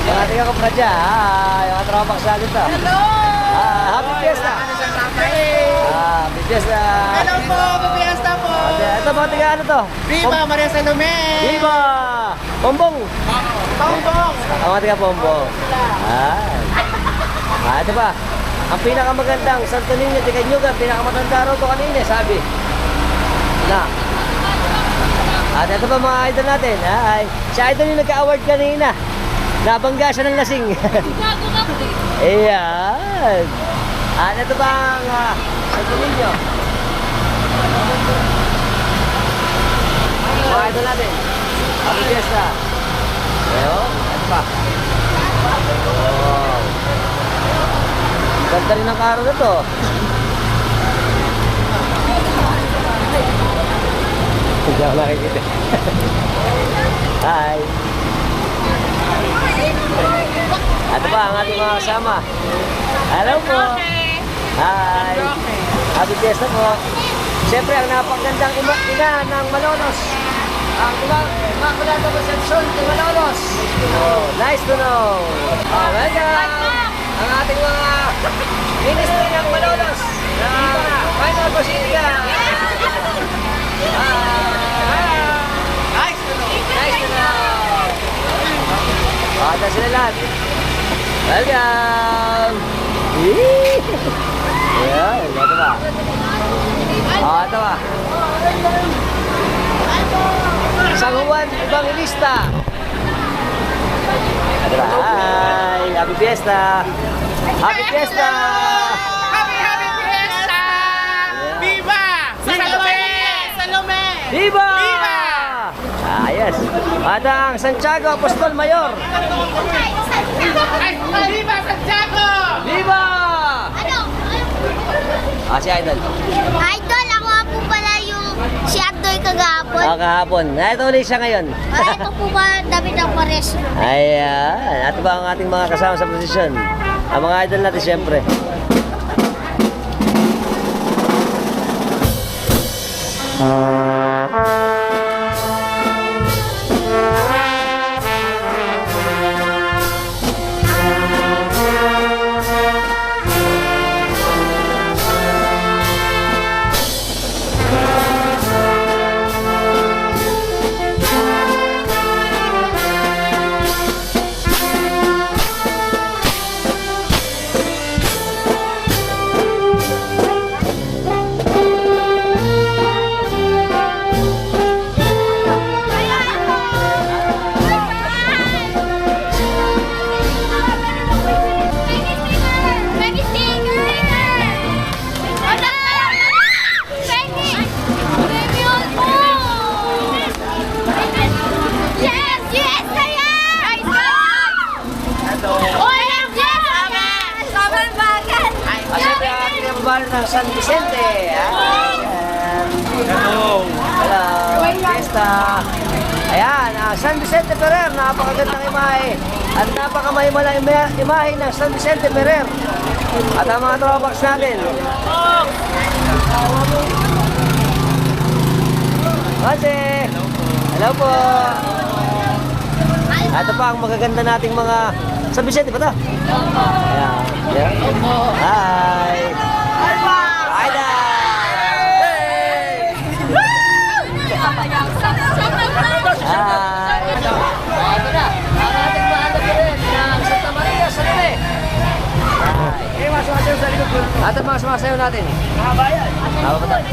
Yung ating kapradya. Yung atrapak sa atin ito. Hello! Happy Fiesta! Happy Fiesta! Hello po, happy fiesta po! Ito ba, tiga ano to? Viva Maria Salome! Viva! Pombong! Bongbong! Ang mga tiga Pombong. Ito ba? Ang pinakamagandang Santo Niño de Cañugan, pinakamatanda raw ito kanina, sabi. Na. At ito pa mga idol natin. Si idol yung nagka-award kanina. Nabangga siya ng lasing. Ayan. At ito ba ang Santo Niño? Mga idol natin. Happy Fiesta. Ayun. Ito pa. Wow. Ganda rin ang karo na to. Hindi ako nakikita. Hi! Ito pa ang ating mga kasama. Hello po! Hi! Happy Fiesta po! Siyempre ang napakagandang ina ng Malolos. Ang Immaculada Concepcion de Malolos. Oh, nice to know! Welcome! Ang ating mga ministry ng Malolos na Final Basilica. Nice to know. Nice to know. Bata sila lahat. Welcome. Ayan, ito ba? Ito ba? San Juan Evangelista. Hi! Happy Fiesta! Happy Fiesta! Happy Fiesta! Viva! Salome! Salome! Viva! Viva! Yes. At ang Santiago Apostol Mayor. Viva Santiago! Viva! Ano? Si Idol. Idol, ako nga po pala yung si Abdoy kagahapon. Kahapon. Ito ulit siya ngayon. Ito po ba David Apares? Ayan. At ba ang ating mga kasama sa posisyon? Ang mga idol natin siyempre. San Vicente. Hello. Fiesta. Ayan, San Vicente Ferrer, napakagandang imahe. At napakamahimala imahe ng San Vicente Ferrer. At ang mga tropax natin. Jose! Hello po! Ito pa ang magaganda nating mga San Vicente ba ito? Ayan. Yeah. Hi! Hi na! Hi! Ito na! Ang ating mahal na rin ng Santa Maria sa Lume. At ang mga sumasayaw natin. Nakabayan. Tama ba tayo?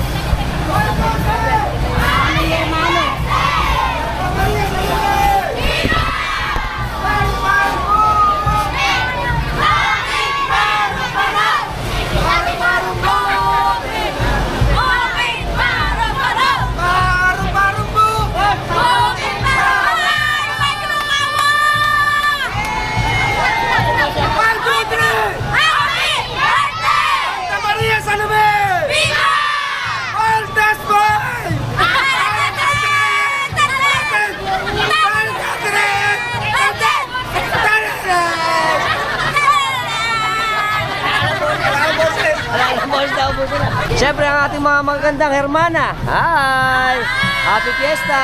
Siyempre ang ating mga magagandang hermana. Hi! Happy Fiesta!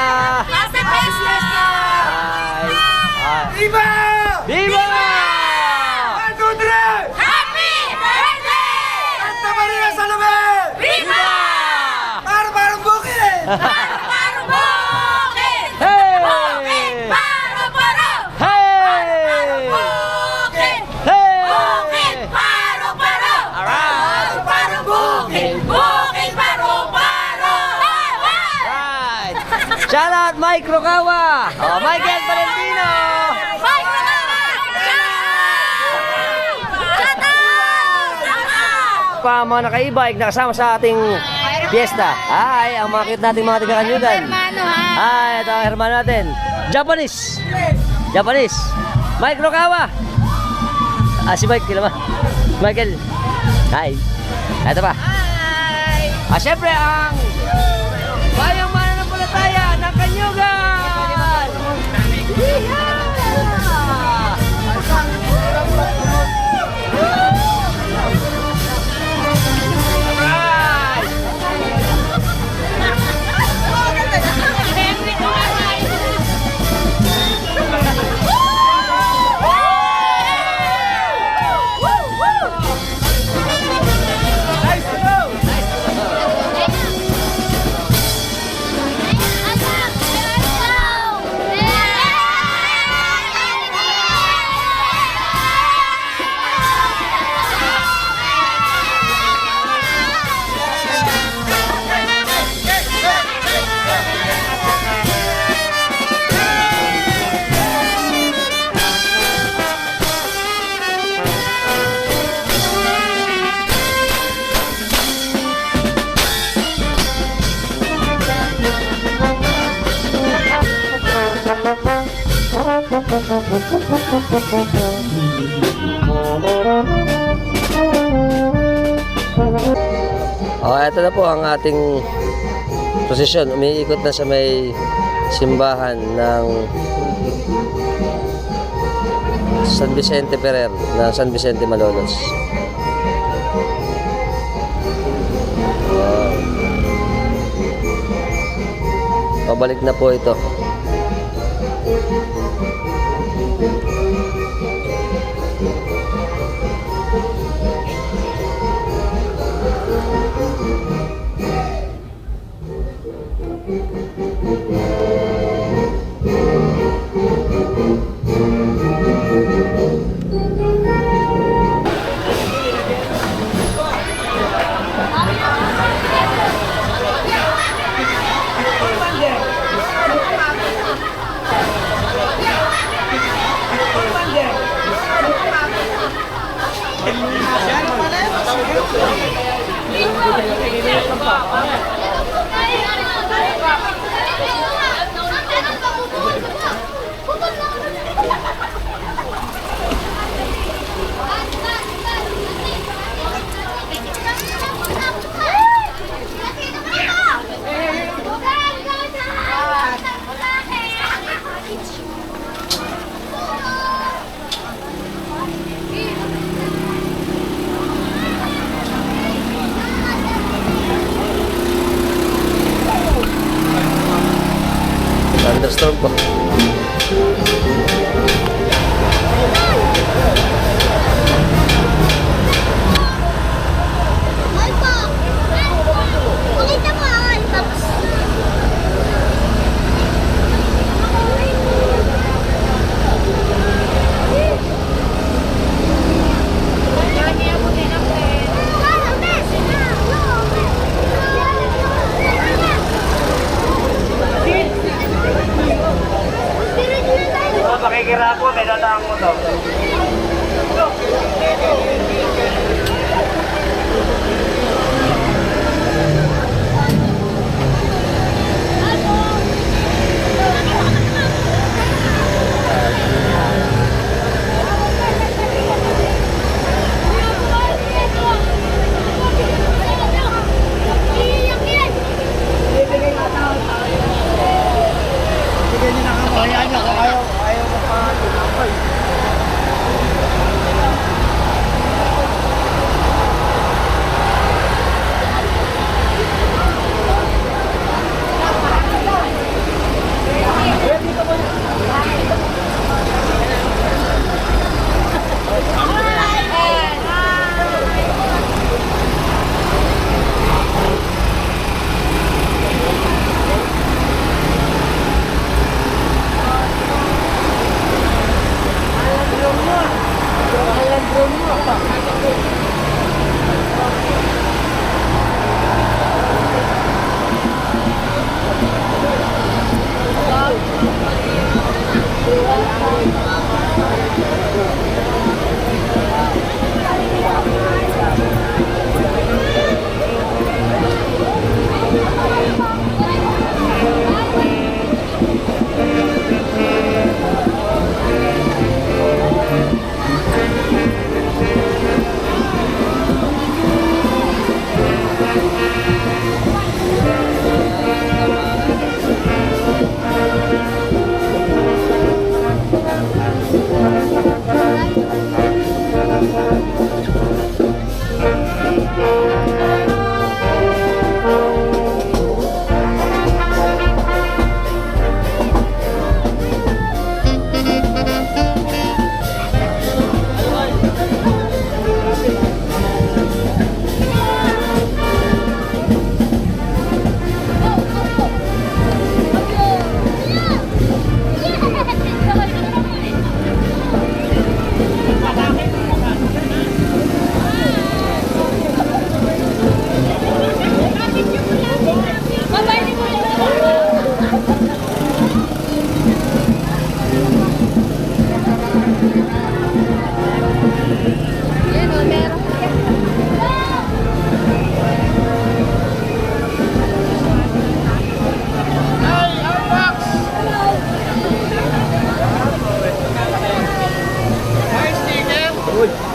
Happy Fiesta! Hi! Hi! Viva! Viva! 1, 2, 3! Happy birthday! Santa Maria sa Lume! Viva! Parang bukid! Paro bukid! Hey! Bukid! Paro! Hey! Bukid! Hey! Bukid! Paro! Alright! Paro bukid! Bukid! Paro! Right! Shout out Mike Rocawa! Oh, Michael Valentino! Pa mga nakaibaig na kasama sa ating fiesta. Hi, ang mga cute nating mga taga-Kanyugan. Hi, ito ang hermano natin. Japanese. Mike Rocawa. Si Mike, kila ba? Michael. Hi. Ito pa. Hi. Siyempre ang bayang mananampalataya ng Kanyugan. Yeehaw! Ito na po ang ating prosesyon. Umiikot na sa may simbahan ng San Vicente Ferrer, ng San Vicente Malolos. Pabalik na po ito. Thunderstorm po. Ay po! Pakita mo ang alpaps. Makikira ko, may dadaan mo to.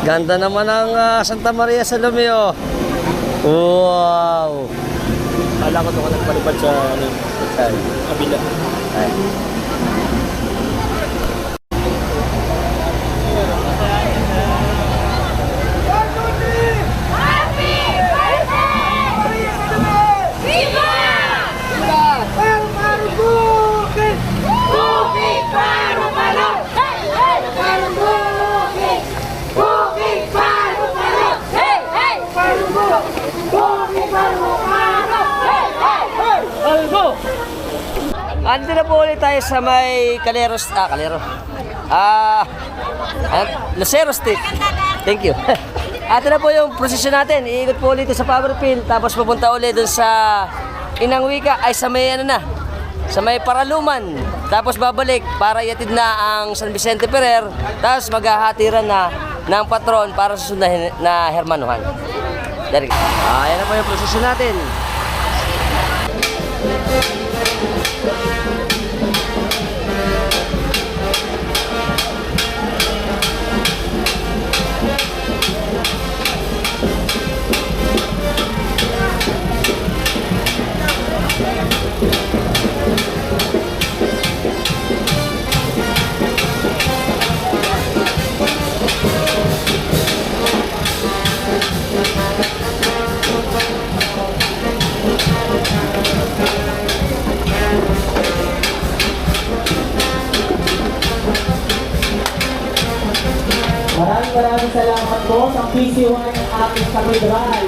Ganda naman ang Santa Maria sa Lumeo. Wow! Kala ko doon ka nagpalipad sa kabila. Ay. Andito na po ulit tayo sa may Lucero Street. Thank you. Ito na po yung prosesyon natin. Iikot po ulit sa Power Field, tapos pupunta ulit dun sa Inang Wika, ay sa may sa may Paraluman. Tapos babalik para iatid na ang San Vicente Ferrer, tapos maghahatiran na ng patron para sa sundahin na Hermanuhan. Ayan na po yung prosesyon natin. salamat po sa PCY ng ating katedral.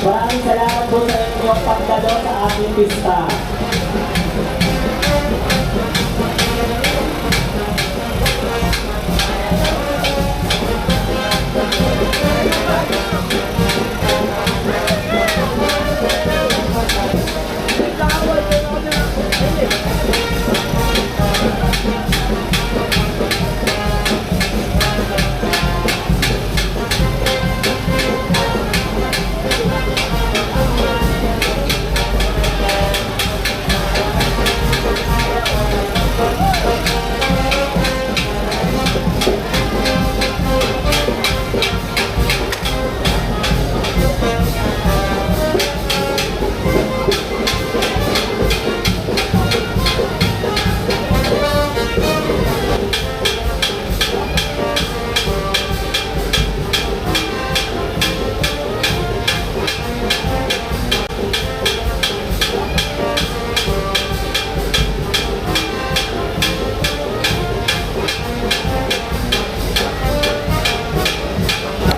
Maraming salamat po sa inyong pagdalo sa ating pista.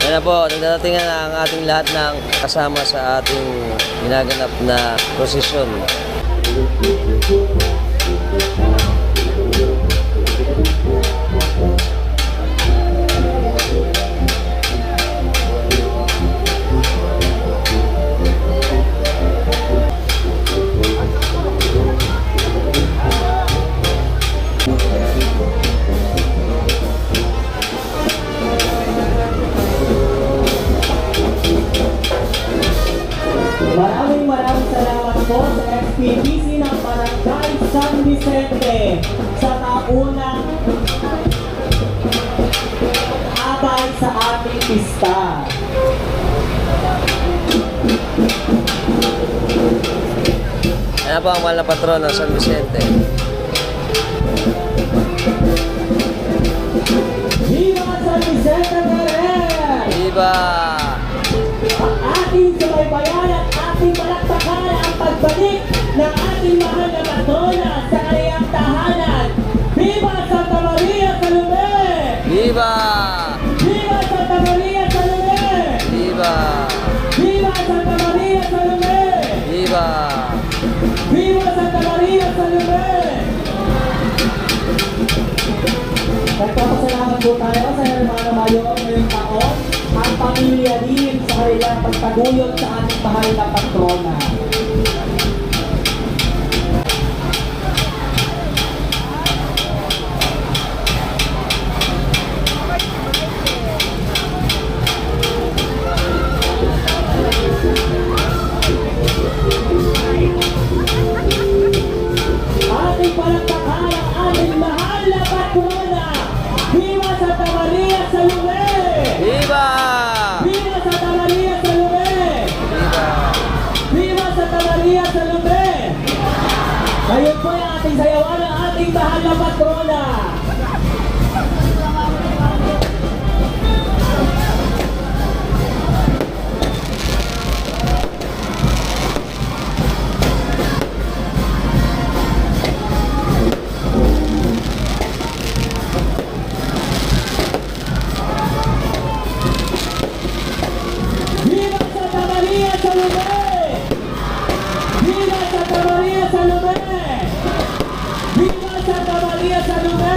Yan na po, nagdadating na ang ating lahat ng kasama sa ating ginaganap na prosesyon. Maraming salamat po sa SPBC ng Barangay San Vicente sa taunang abay sa ating pista. Yan po ang mahal na patron ng San Vicente. Viva San Vicente Ferrer! Viva! Ang ating subaybayan at ating palakpakan ang pagbalik ng ating mahal na patrona sa kanyang tahanan. Viva Santa Maria Salome! Viva! Viva Santa Maria Salome! Viva! Viva Santa Maria Salome! Viva! Viva Santa Maria Salome! Nagpapasalamat po tayo sa Hermano Mayor ngayong taon ang pamilya din sa kanilang pagtaguyod sa ating mahal na patrona. Ating palakpakan ang ating mahal na patrona. Viva Santa Maria Salome! Viva! Viva Santa Maria Salome! Viva! Viva Santa Maria Salome! Ngayon po yung ating sayawan ng ating mahal na patrona. Viva Santa Maria Salome! Viva Santa Maria Salome! Viva Santa Maria Salome!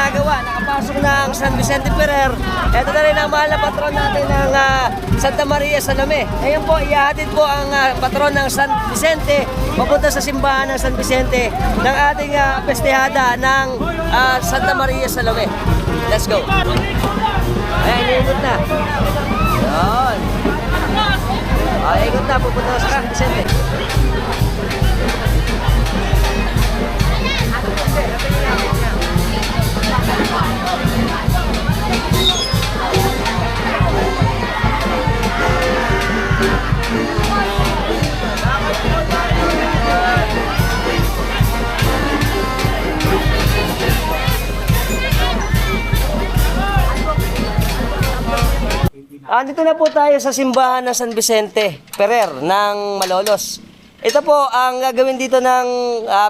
ginagawa. Nakapasok na ang San Vicente Ferrer. Ito na rin ang mahal na patron natin ng Santa Maria Salome. Ngayon po, ihahatid po ang patron ng San Vicente papunta sa simbahan ng San Vicente ng ating pestihada ng Santa Maria Salome. Let's go! Ayan, iikot na. Yun. Ikot na, pupunta sa San Vicente. Andito na po tayo sa simbahan ng San Vicente Ferrer ng Malolos. Ito po ang gagawin dito ng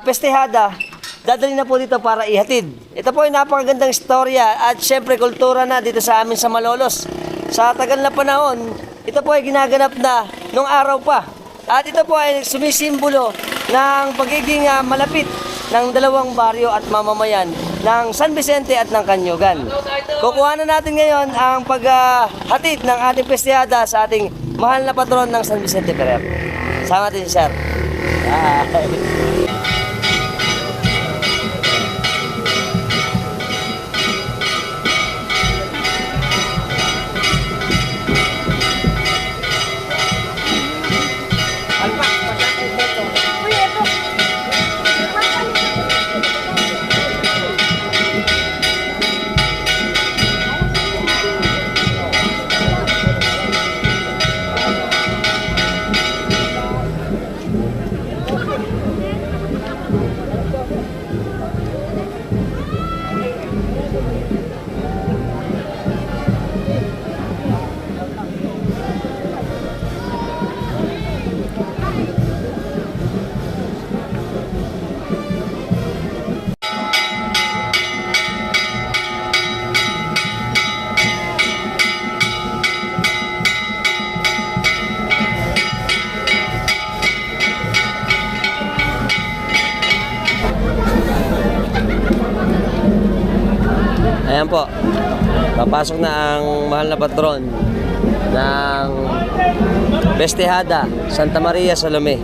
pestihada. Dadali na po dito para ihatid. Ito po ay napakagandang istorya at syempre kultura na dito sa amin sa Malolos. Sa tagal na panahon, ito po ay ginaganap na nung araw pa. At ito po ay sumisimbolo ng pagiging malapit ng dalawang baryo at mamamayan ng San Vicente at ng Canyugan. Kukuha na natin ngayon ang paghatid ng ating pestihada sa ating mahal na patron ng San Vicente Ferrer. Sama natin si Sir. Ayan po, papasok na ang mahal na patron ng Pestihada, Santa Maria Salome.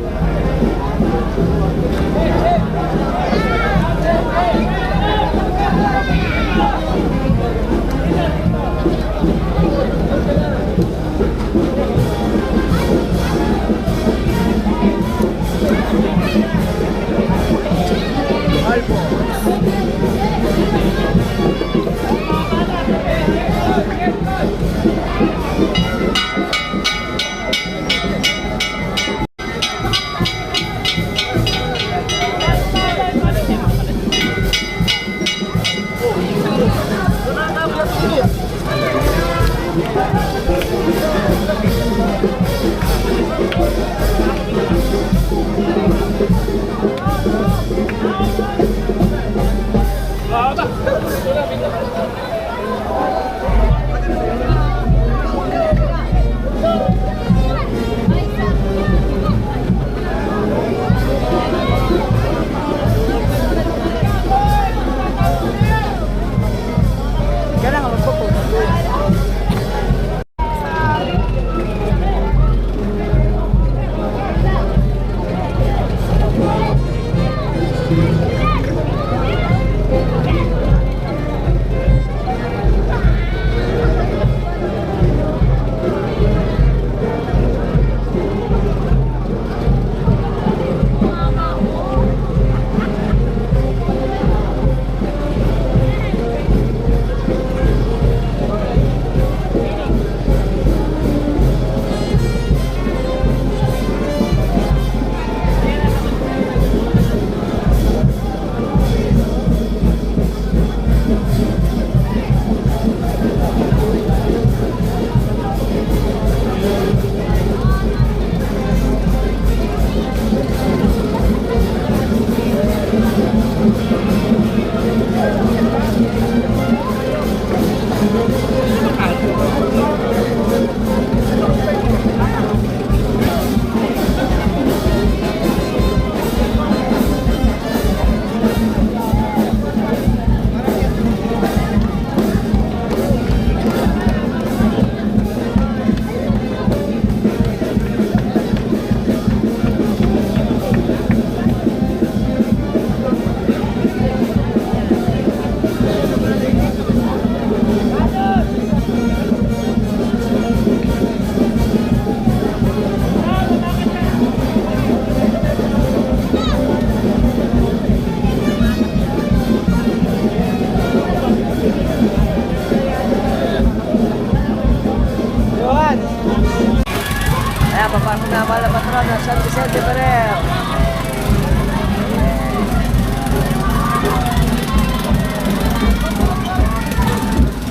Vicente Ferrer.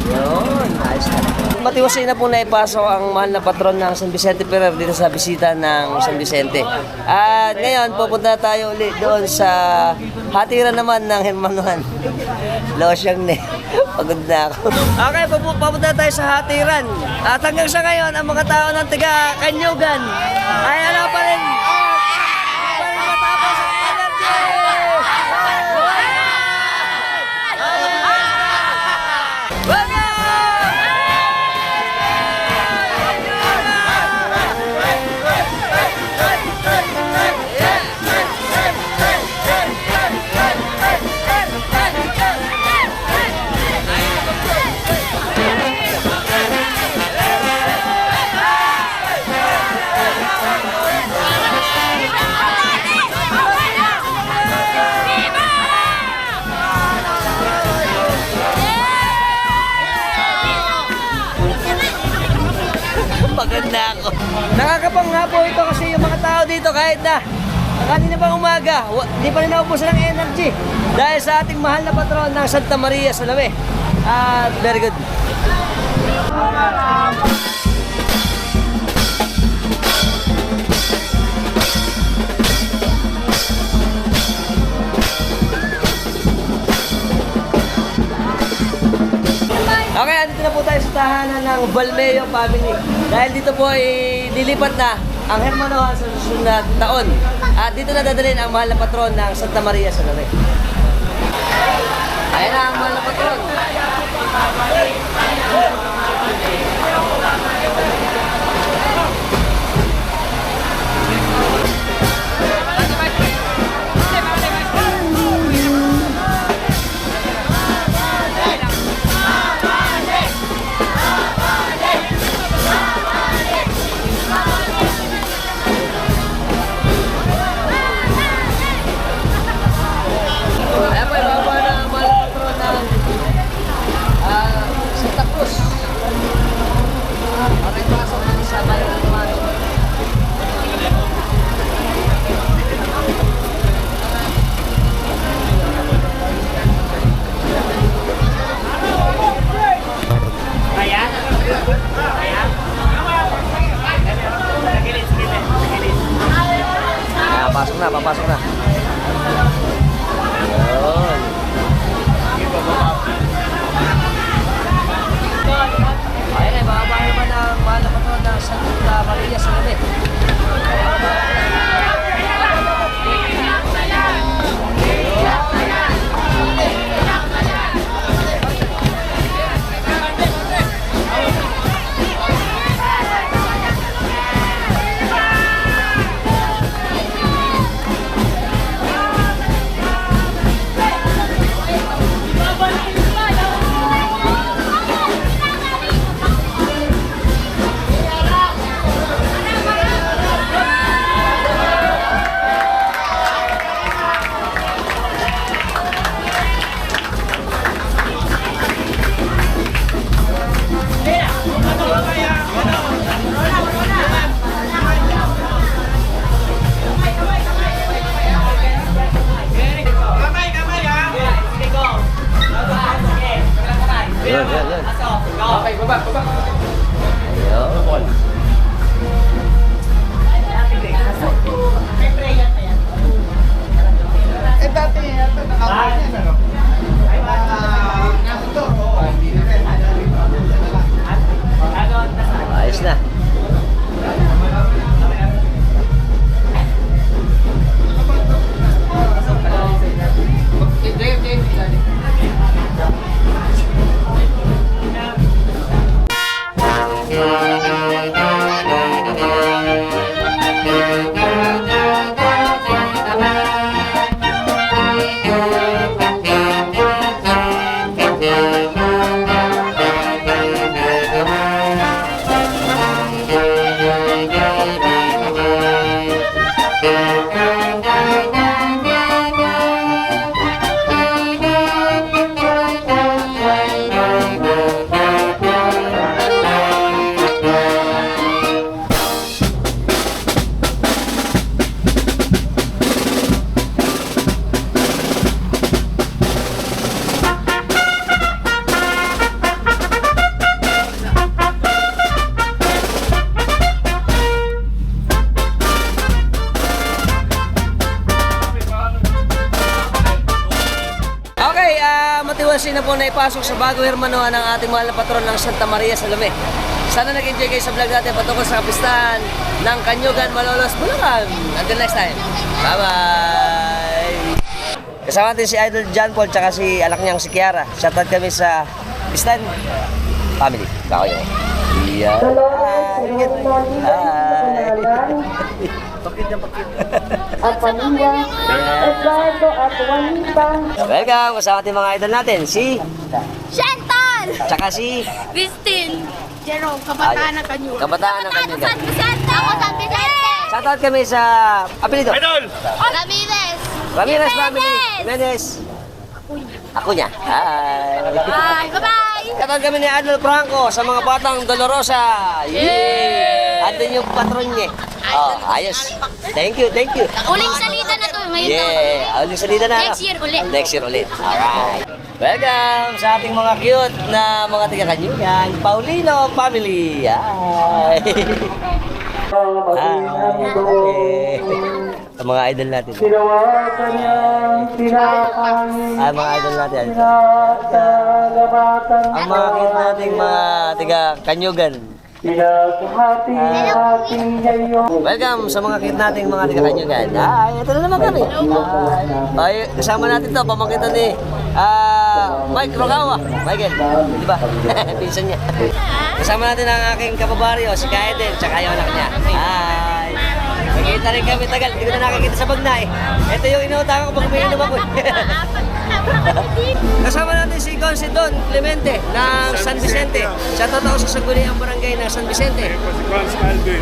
Yun, ayos na. Matiwasay na po na ipasok ang mahal na patron ng San Vicente Ferrer dito sa bisita ng San Vicente. At ngayon, pupunta tayo ulit doon sa hatiran naman ng Hermanuhan. Losyang ne. Pagod na ako. Okay, papunta tayo sa hatiran. At hanggang sa ngayon, ang mga tao ng tiga Kanyugan ay ano pa rin. Matapos ang energy! Maganda ako. Nakakapangha po ito kasi yung mga tao dito kahit na kanina pang umaga, hindi pa rin naubusan ng energy dahil sa ating mahal na patron ng Santa Maria sa Lame. Very good. Okay, andito na po tayo sa tahanan ng Balmeo family. Dahil dito po ay lilipat na ang Hermanuhan sa susunod na taon. At dito na dadalhin ang mahal na patron ng Santa Maria sa Lame. Ayan na ang mahal na patron. Ayan po, ibaba na ang mahal na patron ng Santa Cruz. Okay, pasok na sa bayan ng Tumano. Papasok na, papasok na. Yun. Ayan ay, bababa naman ang mahal na patron ng Santa Maria sa Lame. Yun. Okay, baba. Ayun. Dati yata nakakain ano? Ayos na. papasok sa bagong hermanuhan ng ating mahal na patron ng Santa Maria sa Lume. Sana nag-enjoy kayo sa vlog natin patungkol sa kapistahan ng Kanyugan, Malolos, Bulacan. Until next time. Bye-bye! Kasama natin si Idol John Paul tsaka si anak niyang si Kiara. Shoutout kami sa Pistan Family. Kakoy ako. Yeah. Welcome! Kasama natin mga idol natin, si Chantal! tsaka si Christine! Jerome, kabataan ng Kanyugan. Kabataan ng Kanyugan. San Vicente! Ako San Vicente! Shoutout kami sa apelido. Ramirez! Ramirez Family. Jimenez. Ako niya. Hi. Bye! Bye-bye! Shoutout kami ni Adol Franco sa mga batang Dolorosa. Yay! Andun yung patron niya. Oh, ayos. Thank you, thank you. Uling salita na to ngayon. Yeah, uling salita na. Next year ulit. Next year ulit. Alright. Welcome sa ating mga cute na mga taga-Kanyugan, Paulino Family. Hi. Hi. Ang mga idol natin. Ay, mga idol natin. Ang mga cute nating mga taga-Kanyugan. Welcome sa mga cute nating mga taga-Kanyugan. Ay, ito na naman kami. Ay, kasama natin to, pamangkin ni Mike Rogawa. Michael, di ba? Pinsan niya. Kasama natin ang aking kababaryo, si Kaeden, tsaka yung anak niya. Hi! Nakikita rin kami tagal, hindi ko na nakikita sa bagna eh. Ito yung inuutakan ko pag umiinom ako. Kasama natin si Don Clemente ng San Vicente. Shoutout ako sa Sangguniang Barangay ng San Vicente.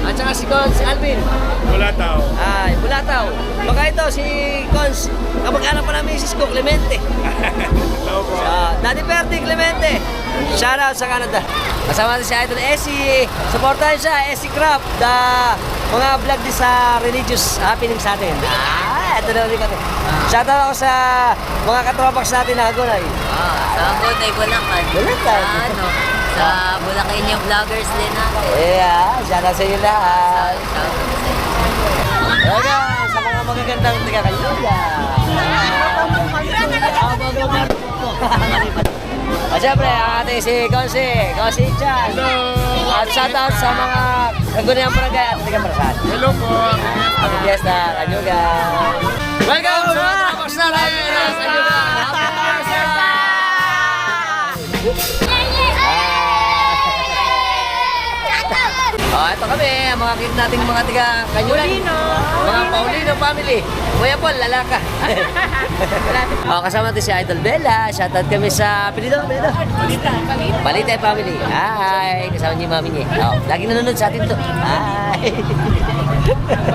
At saka si Alvin. Bulataw. Ay, Bulataw. Baka ito si Cons, kamag-anak pa namin si Isko Clemente. Daddy Perdi Clemente. Shoutout sa Canada. Kasama natin si Idol Essie. Supportahan siya, Essie Craft. Mga vlog din sa religious happening sa atin. Ito na rin kami. Shoutout ako sa mga katropax natin na Agunay. Sa Agunay, Bulacan. Bulacan. Sa Bulacan yung vloggers din natin. Yeah, shoutout sa inyo lahat. Welcome sa mga magagandang taga-Kanyugan. At syempre, ang ating si Konsi Chan. At shoutout sa mga Sangguniang Barangay at taga-Parasan. Hello po. Happy Fiesta, Kanyugan. Welcome sa mga tropax na Kanyugan. Oh, ito kami, ang mga kit nating mga tiga Kanyugan. Mga Paulino Family. Kuya Paul, lalaka. Oh, kasama natin si Idol Bella. Shoutout kami sa apelido. Balita Family. Hi, kasama niyo yung mami niya. Oh, lagi nanonood sa atin to. Hi.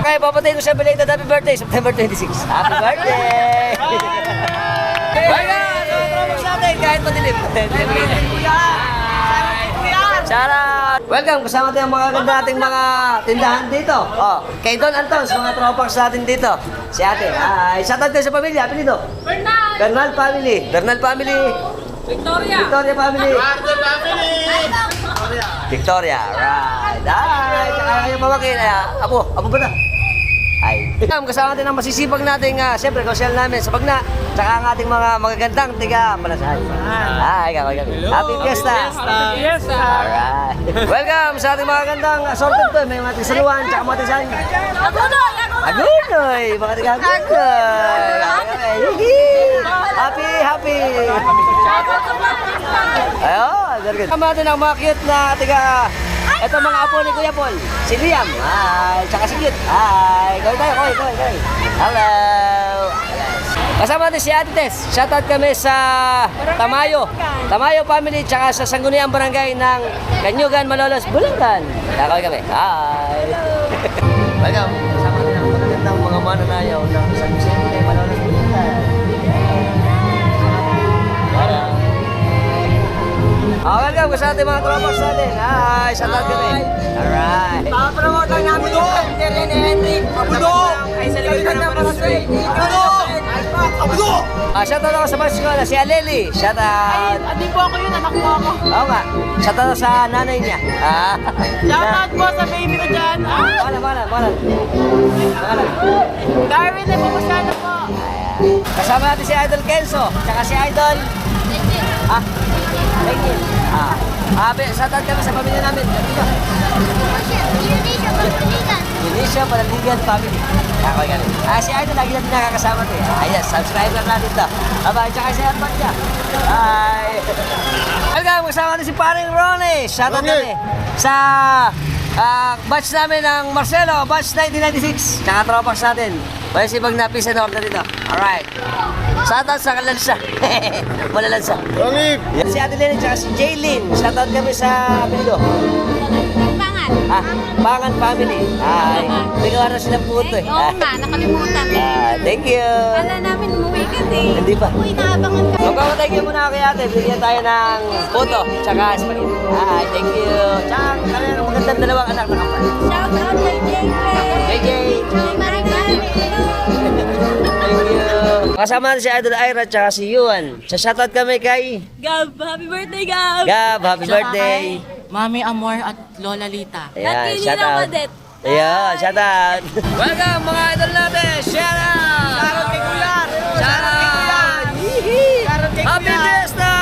Okay, papatayin ko siya belated happy birthday, September 26. Happy birthday! Welcome! Tropax natin kahit madilim. Shoutout! Welcome! Kasama tayo ang mga ganda nating mga tindahan dito. Oh, kay Don Antons, mga tropax natin dito. Si ate. Ay, shoutout tayo sa pamilya. Apelido? Bernal Family. Bernal Family. Victoria Family. Victoria. Right. Ay, tsaka yung pamakin. Apo ba na? Ay. Kasama natin ang masisipag nating, siyempre, kasyal namin sa Bagna. Tsaka ang ating mga magagandang tiga Malasahan. Ay, kami. Happy Fiesta! Happy Fiesta! Alright. Welcome sa ating mga gandang assorted to. May mga tisaluan, tsaka mga tisaluan. Agunoy! Mga tiga Agunoy! Happy! Ayun, very good. Kasama natin ang mga cute na tiga... Ito mga apo ni Kuya Paul. Si Liam. Hi. Tsaka si Cute. Hi. Kawin tayo. Hello. Kasama natin si Ate Tess. Shoutout kami sa Tamayo Family. Tsaka sa Sangguniang Barangay ng Kanyugan, Malolos, Bulacan. Kawin kami. Hi. Welcome. Kasama natin ang magagandang mga mananayaw ng San Vicente, Malolos, Bulacan. Welcome sa ating mga tropax natin. Hi, shoutout kami. Alright. Papromote lang namin yung Henry ni Henry. Abudo! Ay, sa likod na para sa Abudo! Shoutout ako sa Barcelona, si Aleli. Shoutout. Hindi po ako yun, anak mo ako. Oo nga. Shoutout ako sa nanay niya. Shoutout po sa baby ko dyan. Pangalan. Darwin, na po masyado po. Kasama natin si Idol Kenzo. Tsaka si Idol... Tengin. Shoutout kami sa pamilya namin. Dito. Indonesia, Panaligan, family. Ako ganun. Si Idol, lagi natin nakakasama to eh. Ayan, subscriber natin to. Aba, tsaka si Arman niya. Hi! Welcome, kasama natin si paring Ronnie. Shoutout kami sa batch namin ng Marcelo, batch 1996. Tsaka tropas natin. May sibag na peace and order dito. Alright. Shoutout sa kalansa. Malalansa. Ronnie! Si Ate Lenny tsaka si Jaylin. Shoutout kami sa apelido. Pangan family. Ay, nagawa na silang puto eh. Oo nga, nakalimutan eh. Thank you. Kala namin umuwi ka eh. Hindi pa. Uy, naabangan ka. Magpapatay kayo muna kay ate. Bigyan tayo ng puto. Tsaka spaghetti. Thank you. Tsaka kami ng magandang dalawang anak na kapal. Shout out kay JJ. JJ. Thank you. Kasama natin si Idol Ira tsaka si Yuan. Sa shoutout kami kay Gab, happy birthday Gab. Gab. Happy birthday. Mami Amor at Lola Lita. Ayan, shoutout. Ayan, shoutout. Welcome mga idol natin. Shoutout. Shoutout kay Kuya. Shoutout. Happy Fiesta!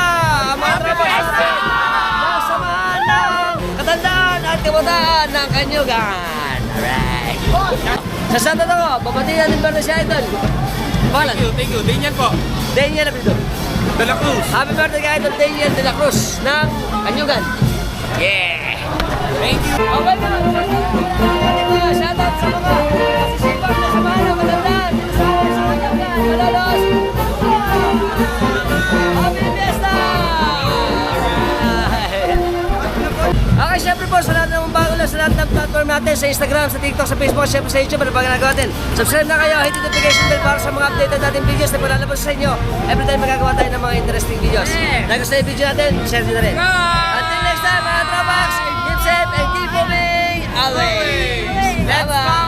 Mga trabaho ng samahan ng katandaan at kabataan ng Kanyugan. Alright. Sa shoutout ako, babati natin ba na si Idol? Pangalan? Thank you. Daniel po. Daniel Apito. De La Cruz. Happy birthday kay Idol Daniel de la Cruz ng Kanyugan. Yeah! Thank you. Okay na. Shoutout sa mga masisipag na samahan ng katandaan. Sa Kanyugan. Malolos. Happy Fiesta! Okay, syempre po, sa lahat ng bago na sa lahat ng platform natin, sa Instagram, sa TikTok, sa Facebook, syempre sa YouTube, ano pa ginagawa natin. Subscribe na kayo, hit the notification bell para sa mga updated natin videos na palalabas sa inyo. Every time magagawa tayo ng mga interesting videos. Nagustuhan yung video natin, share nyo na rin. Until next time, mga Tropax, keep safe and keep moving always. Bye-bye!